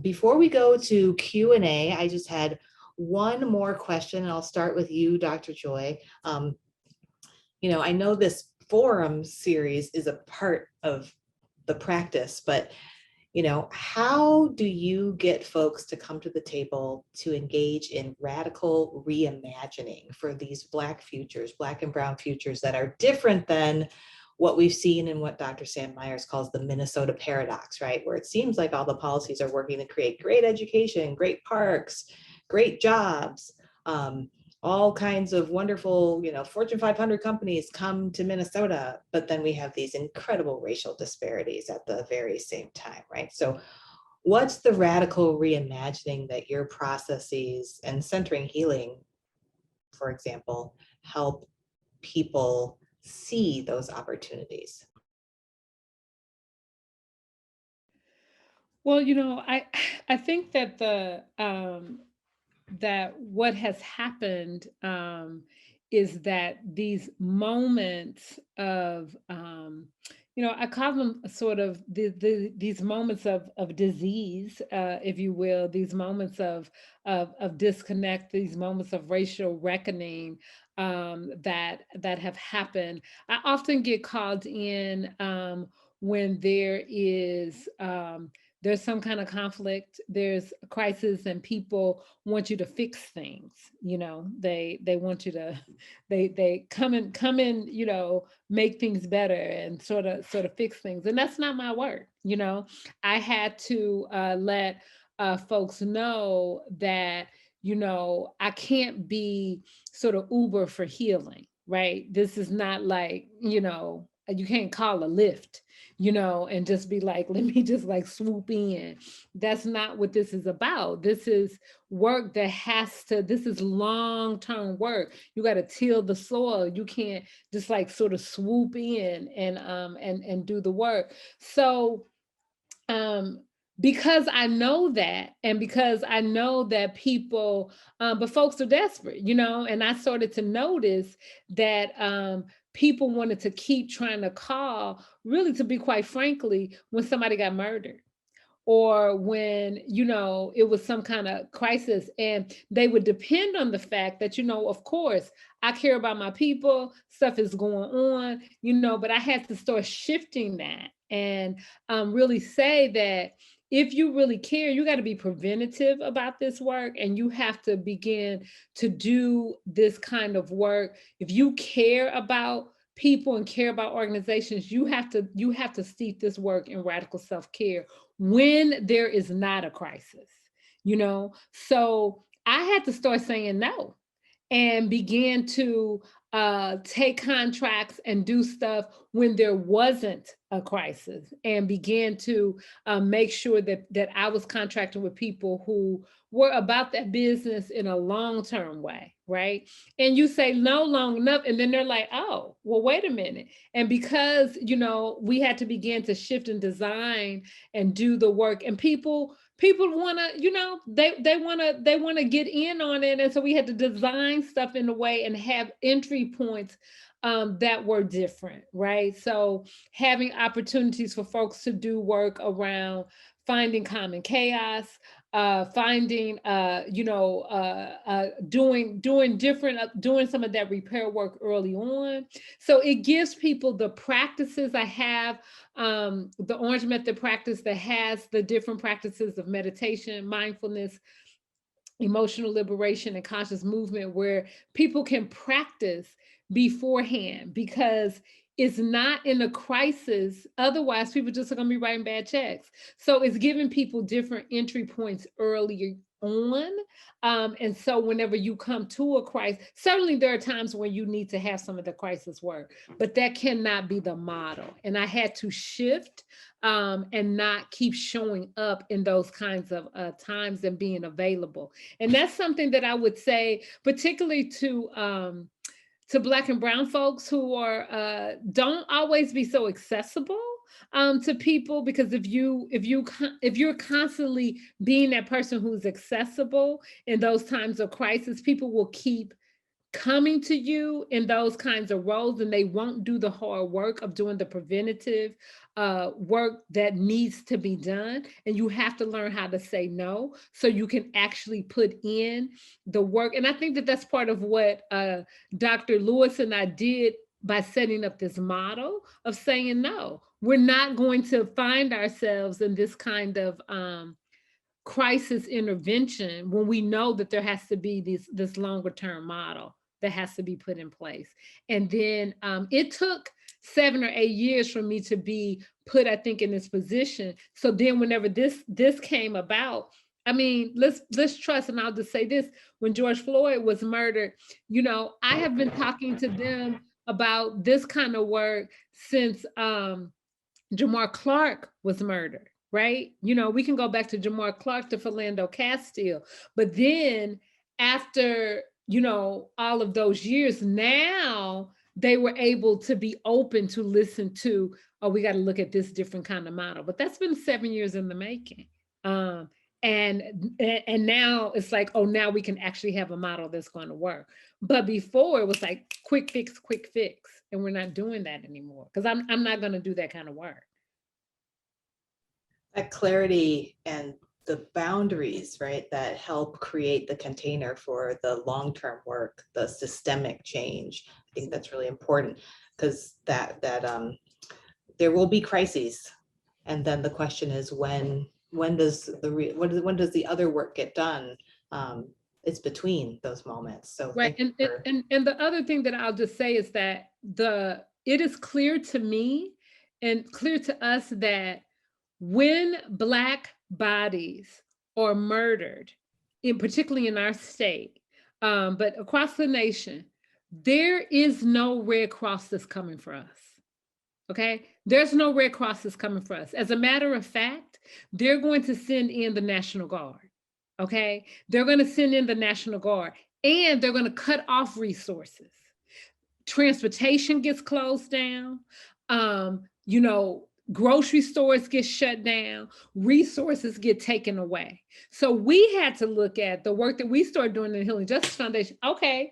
[SPEAKER 1] Before we go to Q&A, I just had one more question, and I'll start with you, Dr. Joi. I know this forum series is a part of the practice, but How do you get folks to come to the table to engage in radical reimagining for these Black futures, Black and brown futures that are different than what we've seen in what Dr. Sam Myers calls the Minnesota paradox, right? Where it seems like all the policies are working to create great education, great parks, great jobs, all kinds of wonderful, Fortune 500 companies come to Minnesota, but then we have these incredible racial disparities at the very same time, right? So what's the radical reimagining that your processes and centering healing, for example, help people see those opportunities?
[SPEAKER 6] Well, I think that that what has happened is that these moments of I call them sort of these moments of disease, if you will, these moments of disconnect, these moments of racial reckoning that have happened. I often get called in when there's some kind of conflict, there's a crisis, and people want you to fix things. They want you to they come in, make things better and sort of fix things, and that's not my work. I had to let folks know that I can't be sort of Uber for healing, right? This is not like you can't call a lift, and just be like, let me just like swoop in. That's not what this is about. This is work this is long-term work. You got to till the soil. You can't just like sort of swoop in and do the work. So, because I know that, and because I know that people, but folks are desperate, and I started to notice that people wanted to keep trying to call, really, to be quite frankly, when somebody got murdered, or when, it was some kind of crisis, and they would depend on the fact that, of course, I care about my people, stuff is going on, but I had to start shifting that and really say that if you really care, you got to be preventative about this work, and you have to begin to do this kind of work. If you care about people and care about organizations, you have to steep this work in radical self-care when there is not a crisis, So I had to start saying no and began to take contracts and do stuff when there wasn't a crisis, and began to make sure that I was contracting with people who were about that business in a long-term way, right? And you say no long enough, and then they're like, oh, well, wait a minute. And because, we had to begin to shift and design and do the work, and people want to, they want to get in on it. And so we had to design stuff in a way and have entry points that were different, right? So having opportunities for folks to do work around finding common chaos, finding, doing some of that repair work early on. So it gives people the practices. I have the Orange Method practice that has the different practices of meditation, mindfulness, emotional liberation, and conscious movement, where people can practice beforehand, because it's not in a crisis. Otherwise, people just are going to be writing bad checks. So it's giving people different entry points earlier on. And so whenever you come to a crisis, certainly there are times when you need to have some of the crisis work, but that cannot be the model. And I had to shift and not keep showing up in those kinds of times and being available. And that's something that I would say, particularly to Black and brown folks who are don't always be so accessible to people, because if you're constantly being that person who's accessible in those times of crisis, people will keep coming to you in those kinds of roles, and they won't do the hard work of doing the preventative work that needs to be done. And you have to learn how to say no so you can actually put in the work. And I think that that's part of what Dr. Lewis and I did by setting up this model of saying, no, we're not going to find ourselves in this kind of crisis intervention when we know that there has to be this longer term model that has to be put in place. And then it took 7 or 8 years for me to be put, I think, in this position. So then whenever this came about, I mean, let's trust, and I'll just say this, when George Floyd was murdered, you know, I have been talking to them about this kind of work since Jamar Clark was murdered, right? You know, we can go back to Jamar Clark, to Philando Castile, but then after, you know, all of those years, now they were able to be open to listen to, oh, we got to look at this different kind of model. But that's been 7 years in the making. And now it's like, oh, now we can actually have a model that's going to work. But before it was like quick fix, and we're not doing that anymore, because I'm not going to do that kind of work.
[SPEAKER 1] That clarity and the boundaries, right, that help create the container for the long-term work, the systemic change. I think that's really important, because that there will be crises, and then the question is when does the other work get done? It's between those moments. So
[SPEAKER 6] right, and the other thing that I'll just say is that it is clear to me and clear to us that when Black bodies are murdered, particularly in our state, but across the nation, there is no Red Cross that's coming for us. Okay, there's no Red Cross that's coming for us. As a matter of fact, they're going to send in the National Guard. Okay, they're going to send in the National Guard, and they're going to cut off resources. Transportation gets closed down. You know, grocery stores get shut down, resources get taken away. So we had to look at the work that we started doing in the Healing Justice Foundation. Okay,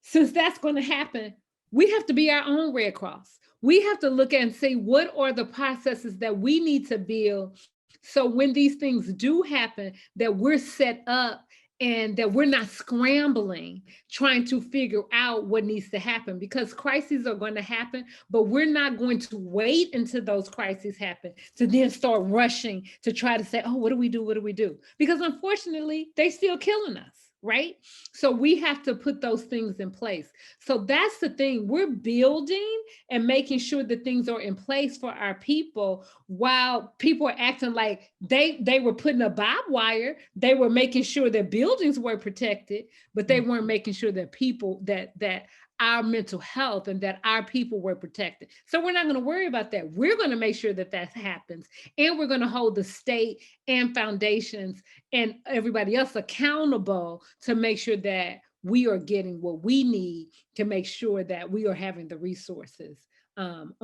[SPEAKER 6] since that's going to happen, we have to be our own Red Cross. We have to look at and say, what are the processes that we need to build so when these things do happen, that we're set up and that we're not scrambling, trying to figure out what needs to happen, because crises are going to happen, but we're not going to wait until those crises happen to then start rushing to try to say, oh, what do we do? What do we do? Because unfortunately, they're still killing us, right? So we have to put those things in place. So that's the thing. We're building and making sure that things are in place for our people, while people are acting like they were putting a barbed wire. They were making sure that buildings were protected, but they weren't making sure that people, that our mental health and that our people were protected. So we're not going to worry about that. We're going to make sure that that happens. And we're going to hold the state and foundations and everybody else accountable to make sure that we are getting what we need to make sure that we are having the resources on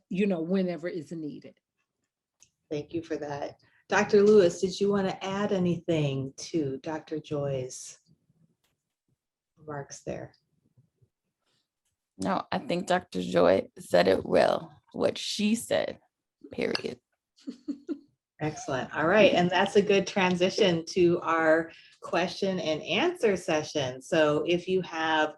[SPEAKER 6] you know, whenever it's needed.
[SPEAKER 1] Thank you for that. Dr. Lewis, did you want to add anything to Dr. Joi's remarks there?
[SPEAKER 5] No, I think Dr. Joi said it well, what she said, period.
[SPEAKER 1] Excellent. All right. And that's a good transition to our question and answer session. So if you have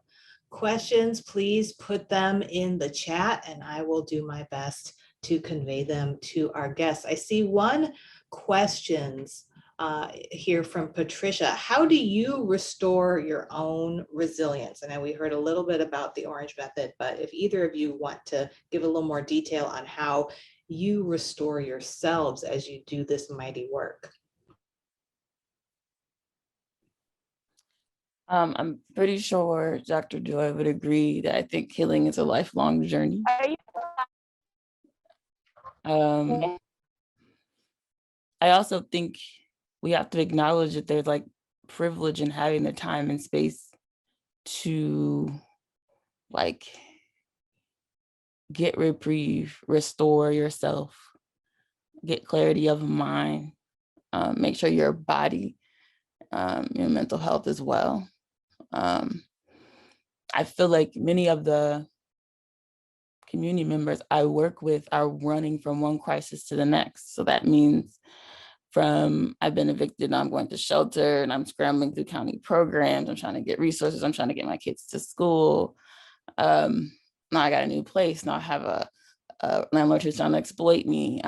[SPEAKER 1] questions, please put them in the chat and I will do my best to convey them to our guests. I see one question here from Patricia. How do you restore your own resilience? And we heard a little bit about the Orange Method, but if either of you want to give a little more detail on how you restore yourselves as you do this mighty work.
[SPEAKER 5] I'm pretty sure Dr. Joi would agree that I think healing is a lifelong journey. I also think we have to acknowledge that there's like privilege in having the time and space to like get reprieve, restore yourself, get clarity of mind, make sure your body, your mental health as well. I feel like many of the community members I work with are running from one crisis to the next. So that means from I've been evicted, I'm going to shelter and I'm scrambling through county programs. I'm trying to get resources. I'm trying to get my kids to school. now I got a new place. Now I have a landlord who's trying to exploit me.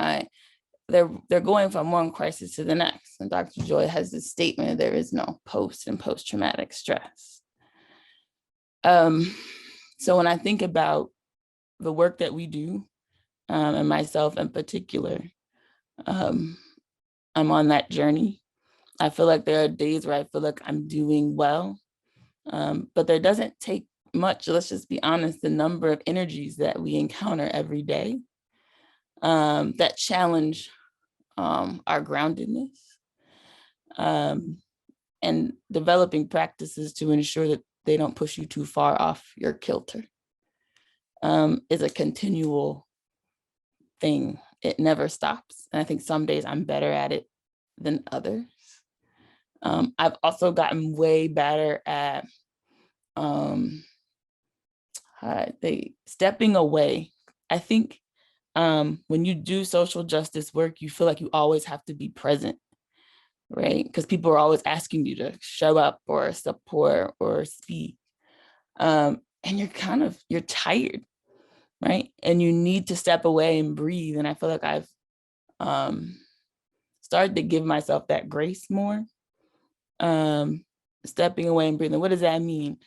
[SPEAKER 5] They're going from one crisis to the next. And Dr. Joi has this statement, there is no post and post-traumatic stress. So when I think about the work that we do, and myself in particular, I'm on that journey. I feel like there are days where I feel like I'm doing well, but there doesn't take much, let's just be honest, the number of energies that we encounter every day that challenge our groundedness, and developing practices to ensure that they don't push you too far off your kilter is a continual thing. It never stops. And I think some days I'm better at it than others. I've also gotten way better at stepping away. I think when you do social justice work, you feel like you always have to be present, right? Because people are always asking you to show up or support or speak. And you're tired, right? And you need to step away and breathe. And I feel like I've started to give myself that grace more. Stepping away and breathing. What does that mean?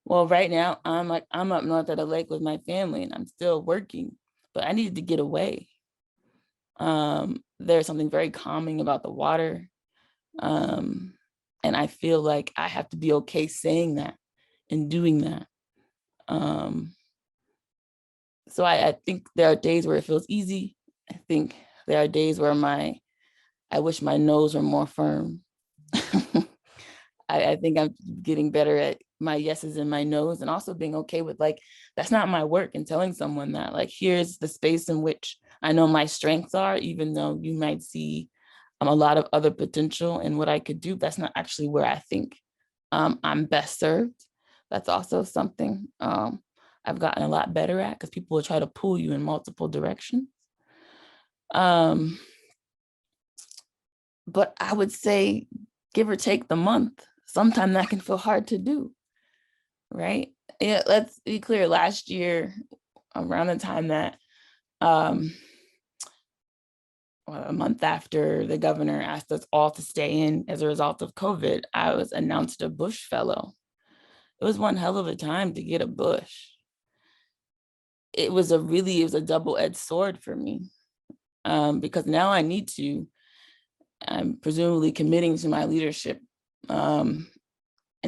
[SPEAKER 5] Well, right now I'm up north at a lake with my family and I'm still working, but I needed to get away. There's something very calming about the water. And I feel like I have to be okay saying that and doing that. So I think there are days where it feels easy. I think there are days where I wish my no's were more firm. I think I'm getting better at my yeses and my no's, and also being okay with like, that's not my work, and telling someone that like, here's the space in which I know my strengths are, even though you might see a lot of other potential in what I could do. That's not actually where I think I'm best served. That's also something I've gotten a lot better at, because people will try to pull you in multiple directions. But I would say, give or take the month, sometimes that can feel hard to do, right? Yeah, let's be clear. Last year, around the time that, a month after the governor asked us all to stay in as a result of COVID, I was announced a Bush Fellow. It was one hell of a time to get a Bush. It was a double-edged sword for me, because now I'm presumably committing to my leadership and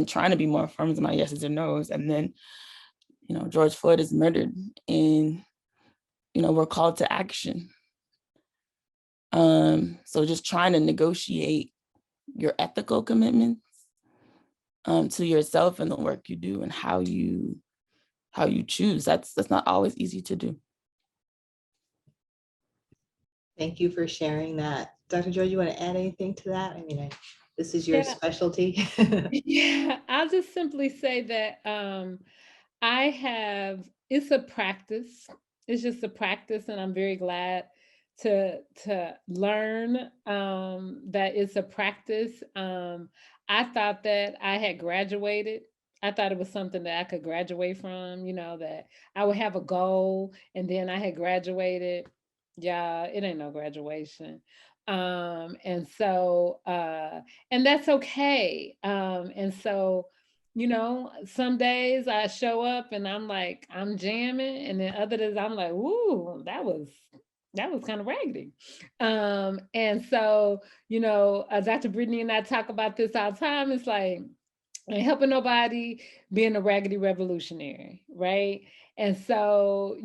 [SPEAKER 5] trying to be more firm to my yeses and nos. And then, George Floyd is murdered, and, we're called to action. So just trying to negotiate your ethical commitments to yourself and the work you do and how you choose. That's not always easy to do.
[SPEAKER 1] Thank you for sharing that. Dr. Joi, you want to add anything to that? I mean, this is your specialty.
[SPEAKER 6] Yeah, I'll just simply say that it's a practice. It's just a practice, and I'm very glad to learn that it's a practice. I thought that I had graduated. I thought it was something that I could graduate from, that I would have a goal and then I had graduated. Yeah, it ain't no graduation. And that's okay. And so, some days I show up and I'm like, I'm jamming. And then other days I'm like, ooh, that was kind of raggedy. And so, Dr. Brittany and I talk about this all the time. It's like, ain't helping nobody being a raggedy revolutionary, right? And so,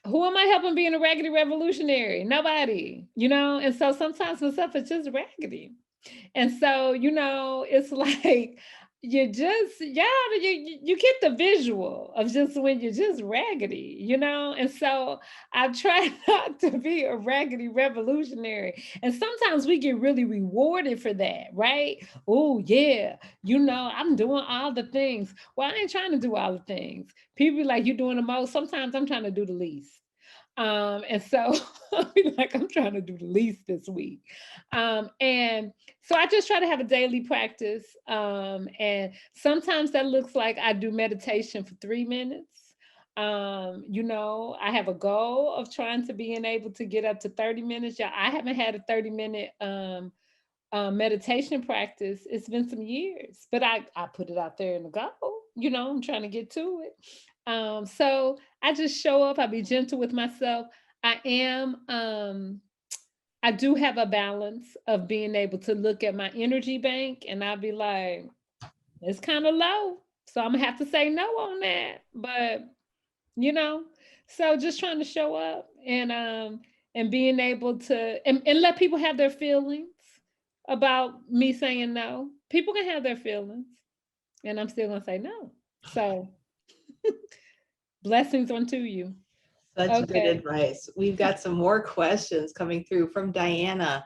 [SPEAKER 6] who am I helping being a raggedy revolutionary? Nobody, and so sometimes the stuff is just raggedy. And so, it's like you get the visual of just when you're just raggedy, and so I try not to be a raggedy revolutionary. And sometimes we get really rewarded for that, right? Oh yeah, I'm doing all the things. Well, I ain't trying to do all the things. People be like, you're doing the most. Sometimes I'm trying to do the least. And so I'm trying to do the least this week. And so I just try to have a daily practice. And sometimes that looks like I do meditation for 3 minutes. You know, I have a goal of trying to being able to get up to 30 minutes. Yeah, I haven't had a 30-minute meditation practice. It's been some years, but I put it out there in the goal. You know, I'm trying to get to it. So I just show up. I be gentle with myself. I am. I do have a balance of being able to look at my energy bank, and I'll be like, it's kind of low, so I'm gonna have to say no on that. But you know, so just trying to show up and being able to and let people have their feelings about me saying no. People can have their feelings, and I'm still gonna say no. So blessings unto you.
[SPEAKER 1] Such good
[SPEAKER 6] Okay.
[SPEAKER 1] advice. We've got some more questions coming through from Diana.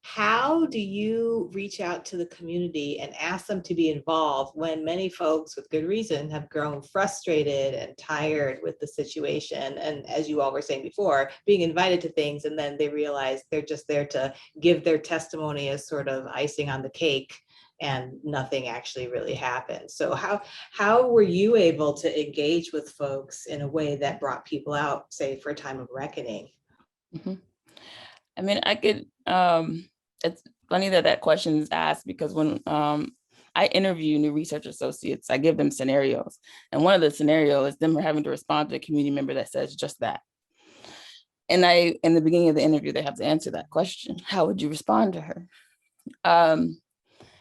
[SPEAKER 1] How do you reach out to the community and ask them to be involved when many folks, with good reason, have grown frustrated and tired with the situation? And as you all were saying before, being invited to things and then they realize they're just there to give their testimony as sort of icing on the cake, and nothing actually really happened. So how were you able to engage with folks in a way that brought people out, say, for a time of reckoning?
[SPEAKER 5] Mm-hmm. I mean, I could, it's funny that that question is asked, because when I interview new research associates, I give them scenarios. And one of the scenarios is them having to respond to a community member that says just that. And in the beginning of the interview, they have to answer that question. How would you respond to her?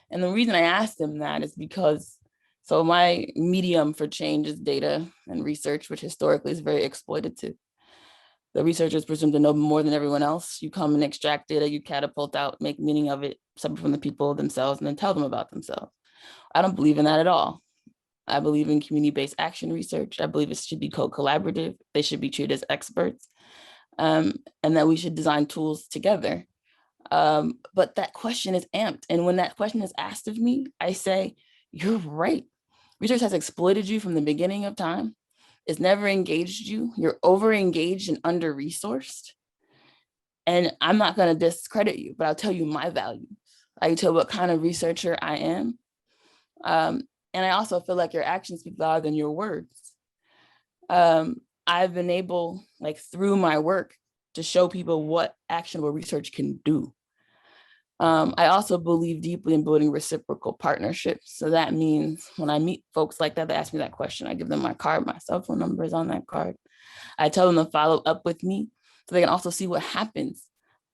[SPEAKER 5] And the reason I asked them that is because, so my medium for change is data and research, which historically is very exploitative. The researchers presume to know more than everyone else. You come and extract data, you catapult out, make meaning of it, separate from the people themselves, and then tell them about themselves. I don't believe in that at all. I believe in community-based action research. I believe it should be co-collaborative. They should be treated as experts, and that we should design tools together. But that question is amped. And when that question is asked of me, I say, you're right. Research has exploited you from the beginning of time. It's never engaged you. You're over-engaged and under-resourced. And I'm not going to discredit you, but I'll tell you my values. I can tell what kind of researcher I am. And I also feel like your actions speak louder than your words. I've been able, like through my work, to show people what actionable research can do. I also believe deeply in building reciprocal partnerships. So that means when I meet folks like that, they ask me that question, I give them my card, my cell phone number is on that card. I tell them to follow up with me so they can also see what happens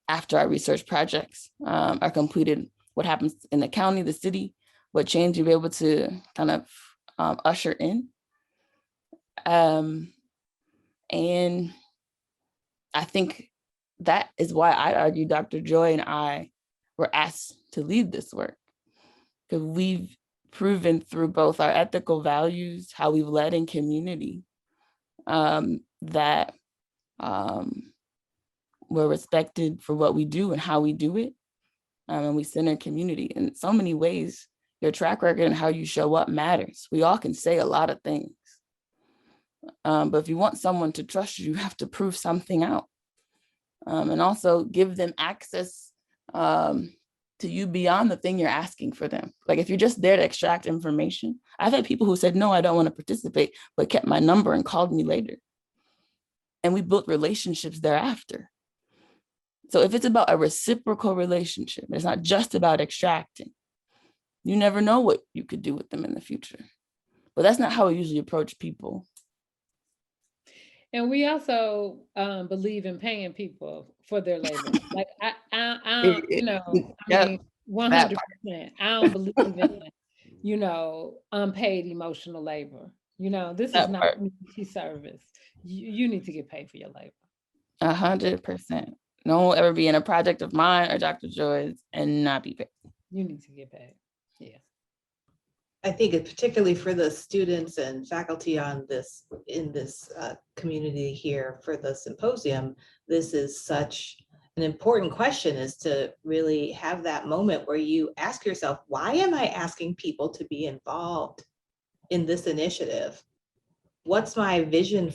[SPEAKER 5] after our research projects are completed, what happens in the county, the city, what change you'll be able to kind of usher in. And I think that is why I argue Dr. Joi and I were asked to lead this work, because we've proven through both our ethical values, how we've led in community, that we're respected for what we do and how we do it, and we center community. In so many ways, your track record and how you show up matters. We all can say a lot of things, but if you want someone to trust you, you have to prove something out, and also give them access to you beyond the thing you're asking for them. Like if you're just there to extract information, I've had people who said, no, I don't want to participate, but kept my number and called me later. And we built relationships thereafter. So if it's about a reciprocal relationship, it's not just about extracting. You never know what you could do with them in the future. But that's not how we usually approach people.
[SPEAKER 6] And we also believe in paying people for their labor. Like I you know, I mean, 100%. I don't believe in, you know, unpaid emotional labor. You know, this is not community service. You need to get paid for your labor.
[SPEAKER 5] 100%. No one will ever be in a project of mine or Dr. Joi's and not be paid.
[SPEAKER 6] You need to get paid. Yeah.
[SPEAKER 1] I think particularly for the students and faculty on this, in this community here for the symposium, this is such an important question, is to really have that moment where you ask yourself, why am I asking people to be involved in this initiative? What's my vision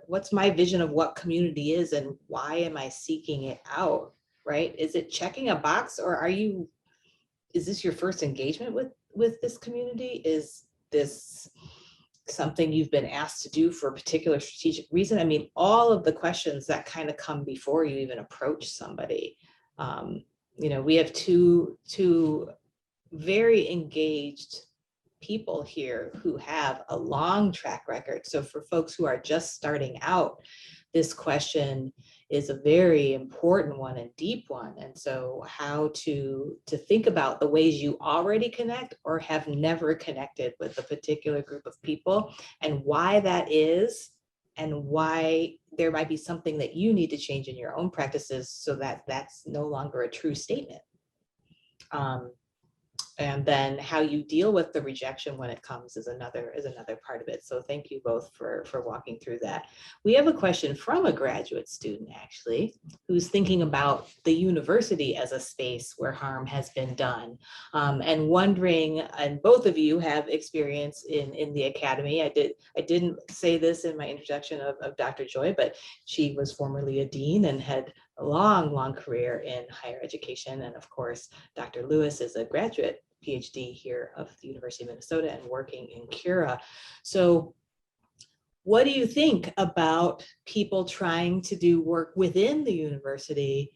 [SPEAKER 1] what's my vision of what community is, and why am I seeking it out, right? Is it checking a box, or is this your first engagement with this community? Is this something you've been asked to do for a particular strategic reason? I mean, all of the questions that kind of come before you even approach somebody. We have two very engaged people here who have a long track record. So for folks who are just starting out, this question is a very important one and deep one. And so how to think about the ways you already connect or have never connected with a particular group of people, and why that is, and why there might be something that you need to change in your own practices so that that's no longer a true statement. And then how you deal with the rejection when it comes is another part of it. So thank you both for walking through that. We have a question from a graduate student, actually, who's thinking about the university as a space where harm has been done, and wondering, and both of you have experience in the academy. I didn't say this in my introduction of Dr. Joi, but she was formerly a dean and had a long career in higher education. And of course, Dr. Lewis is a graduate PhD here of the University of Minnesota and working in Cura. So what do you think about people trying to do work within the university,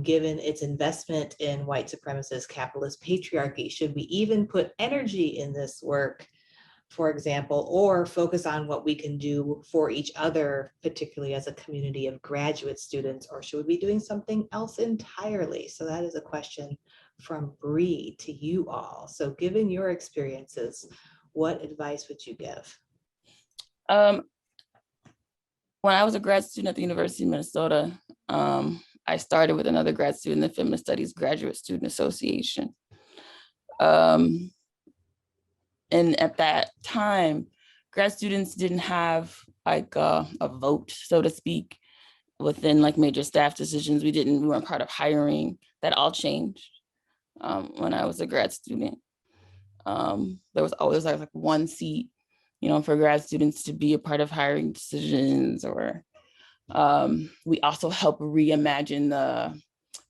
[SPEAKER 1] given its investment in white supremacist capitalist patriarchy? Should we even put energy in this work, for example, or focus on what we can do for each other, particularly as a community of graduate students, or should we be doing something else entirely? So that is a question from Bree to you all. So given your experiences, what advice would you give?
[SPEAKER 5] When I was a grad student at the University of Minnesota, I started with another grad student in the Feminist Studies Graduate Student Association. And at that time, grad students didn't have like a vote, so to speak, within like major staff decisions. We weren't part of hiring. That all changed when I was a grad student. There was always like one seat, for grad students to be a part of hiring decisions. Or we also help reimagine the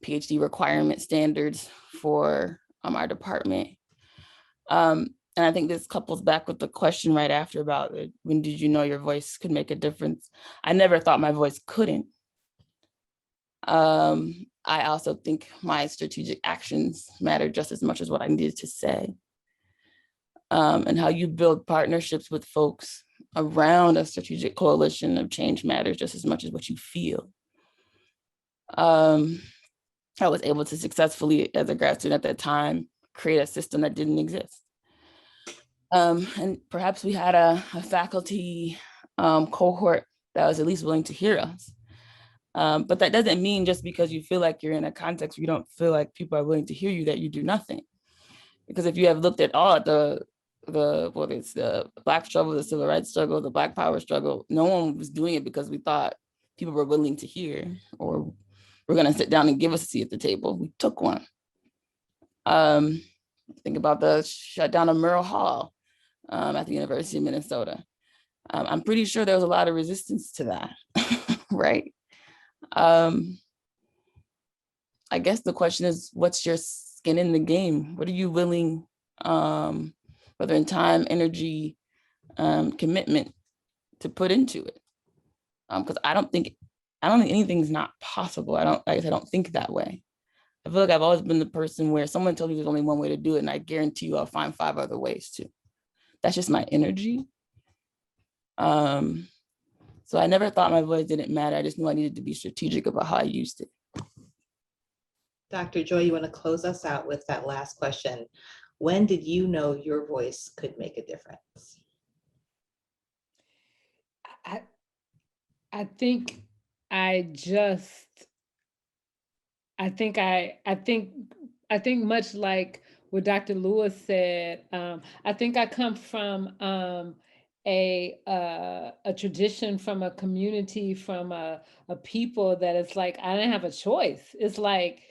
[SPEAKER 5] PhD requirement standards for our department. And I think this couples back with the question right after about when did you know your voice could make a difference? I never thought my voice couldn't. I also think my strategic actions matter just as much as what I needed to say. And how you build partnerships with folks around a strategic coalition of change matters just as much as what you feel. I was able to successfully, as a grad student at that time, create a system that didn't exist. And perhaps we had a faculty cohort that was at least willing to hear us. But that doesn't mean just because you feel like you're in a context where you don't feel like people are willing to hear you that you do nothing. Because if you have looked at all whether it's the Black struggle, the civil rights struggle, the Black power struggle, no one was doing it because we thought people were willing to hear or we're going to sit down and give us a seat at the table. We took one. Think about the shutdown of Murrell Hall at the University of Minnesota. I'm pretty sure there was a lot of resistance to that, right? I guess the question is, what's your skin in the game? What are you willing, whether in time, energy, commitment, to put into it? Because I don't think anything's not possible. I don't think that way. I feel like I've always been the person where someone tells me there's only one way to do it, and I guarantee you I'll find 5 other ways too. That's just my energy. So I never thought my voice didn't matter. I just knew I needed to be strategic about how I used it.
[SPEAKER 1] Dr. Joi, you want to close us out with that last question? When did you know your voice could make a difference?
[SPEAKER 6] I think much like what Dr. Lewis said, I think I come from a tradition, from a community, from a people that it's like, I didn't have a choice. It's like,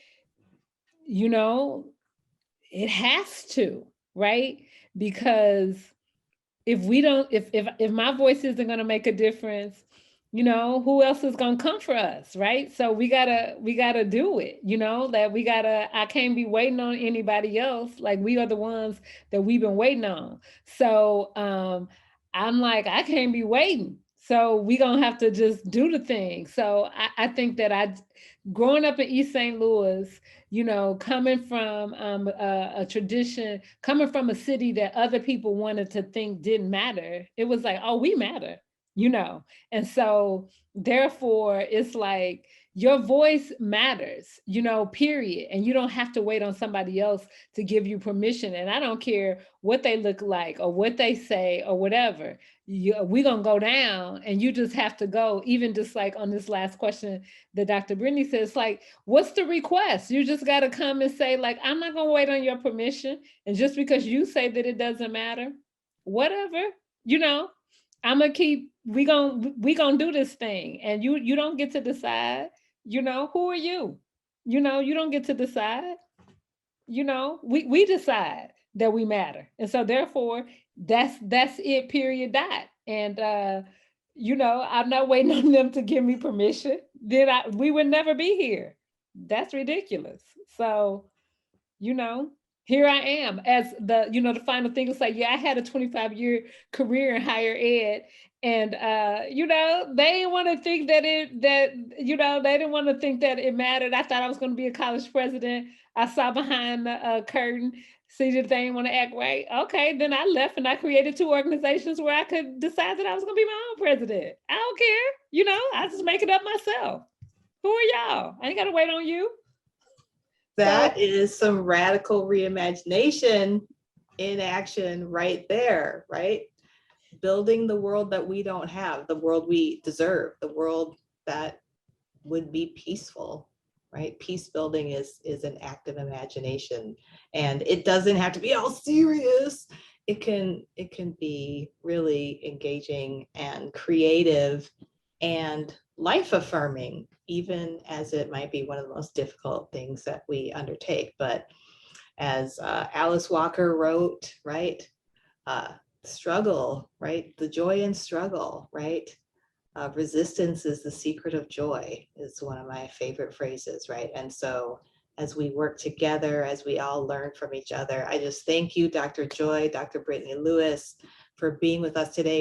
[SPEAKER 6] it has to, right? Because if my voice isn't going to make a difference, who else is going to come for us, right? So we gotta do it, I can't be waiting on anybody else. Like, we are the ones that we've been waiting on. So I'm like, I can't be waiting. So we gonna have to just do the thing. So I think that growing up in East St. Louis, you know, coming from a tradition, coming from a city that other people wanted to think didn't matter, it was like, oh, we matter, you know. And so therefore, it's like your voice matters, you know, period. And you don't have to wait on somebody else to give you permission. And I don't care what they look like or what they say or whatever. We're going to go down, and you just have to go. Even just like on this last question that Dr. Brittany says, like, what's the request? You just got to come and say, like, I'm not going to wait on your permission. And just because you say that it doesn't matter, whatever, you know, I'm going to keep, we gonna do this thing. And you don't get to decide, you know, who are you? You know, you don't get to decide. You know, we decide that we matter. And so therefore, that's it, period, dot. And you know, I'm not waiting on them to give me permission. Then we would never be here. That's ridiculous. So, you know, here I am as the, you know, the final thing is like, yeah, I had a 25-year career in higher ed. And you know, they didn't want to think that they didn't want to think that it mattered. I thought I was going to be a college president. I saw behind the curtain, see that they didn't want to act right. Okay, then I left and I created 2 organizations where I could decide that I was going to be my own president. I don't care. You know, I just make it up myself. Who are y'all? I ain't got to wait on you.
[SPEAKER 1] That is some radical reimagination in action right there, right? Building the world that we don't have, the world we deserve, the world that would be peaceful, right? Peace building is an act of imagination, and it doesn't have to be all serious. It can be really engaging and creative and life affirming, even as it might be one of the most difficult things that we undertake. But as Alice Walker wrote, right? Struggle, right? The joy in struggle, right? Resistance is the secret of joy is one of my favorite phrases, right? And so as we work together, as we all learn from each other, I just thank you, Dr. Joi, Dr. Brittany Lewis, for being with us today.